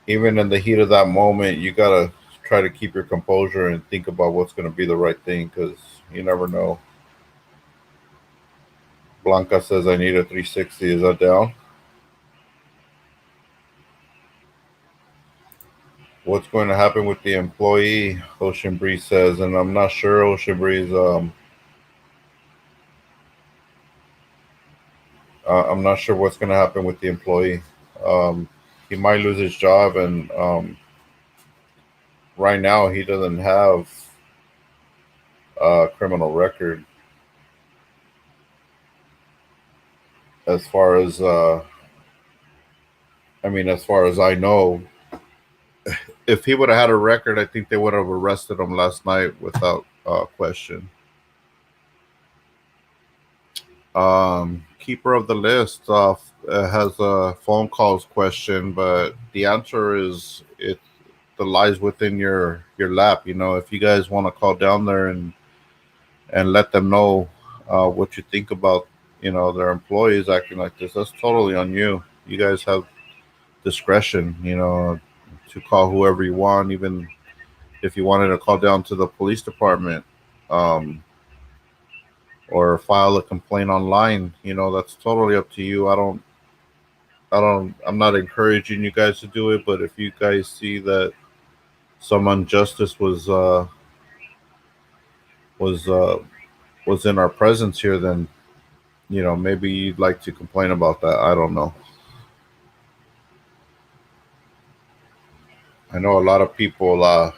Speaker 1: even in the heat of that moment, you gotta try to keep your composure and think about what's going to be the right thing, because you never know. Blanca says I need a 360. Is that down? What's going to happen with the employee? Ocean Breeze says, and I'm not sure. Ocean Breeze. I'm not sure what's going to happen with the employee. He might lose his job, and right now he doesn't have a criminal record. As far as as far as I know, if he would have had a record, I think they would have arrested him last night without question. Keeper of the list has a phone calls question, but the answer is it lies within your lap. You know, if you guys want to call down there and let them know what you think about, you know, their employees acting like this, that's totally on you. You guys have discretion, you know, to call whoever you want, even if you wanted to call down to the police department. Or file a complaint online, you know, that's totally up to you. I'm not encouraging you guys to do it, but if you guys see that some injustice was in our presence here, then, you know, maybe you'd like to complain about that. I don't know. I know a lot of people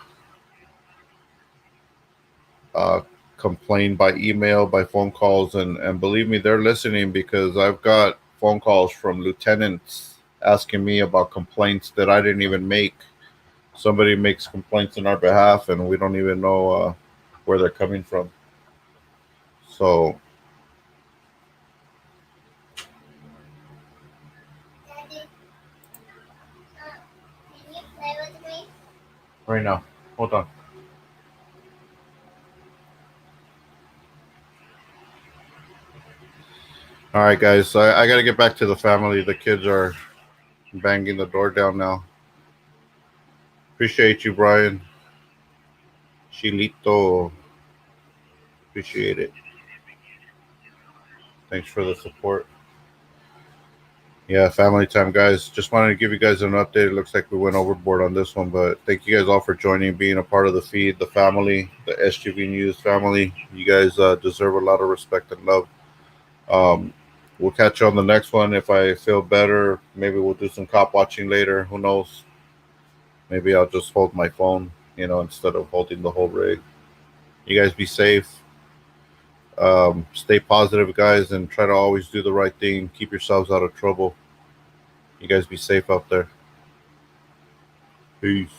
Speaker 1: complain by email, by phone calls, and believe me, they're listening, because I've got phone calls from lieutenants asking me about complaints that I didn't even make. Somebody makes complaints on our behalf, and we don't even know where they're coming from. So
Speaker 7: Can you play with me?
Speaker 1: right now, hold on. All right, guys. I got to get back to the family. The kids are banging the door down now. Appreciate you, Brian. Chilito. Appreciate it. Thanks for the support. Yeah, family time, guys. Just wanted to give you guys an update. It looks like we went overboard on this one, but thank you guys all for joining, being a part of the feed, the family, the SGV News family. You guys deserve a lot of respect and love. We'll catch you on the next one. If I feel better, maybe we'll do some cop watching later. Who knows? Maybe I'll just hold my phone, you know, instead of holding the whole rig. You guys be safe. Stay positive, guys, and try to always do the right thing. Keep yourselves out of trouble. You guys be safe out there. Peace.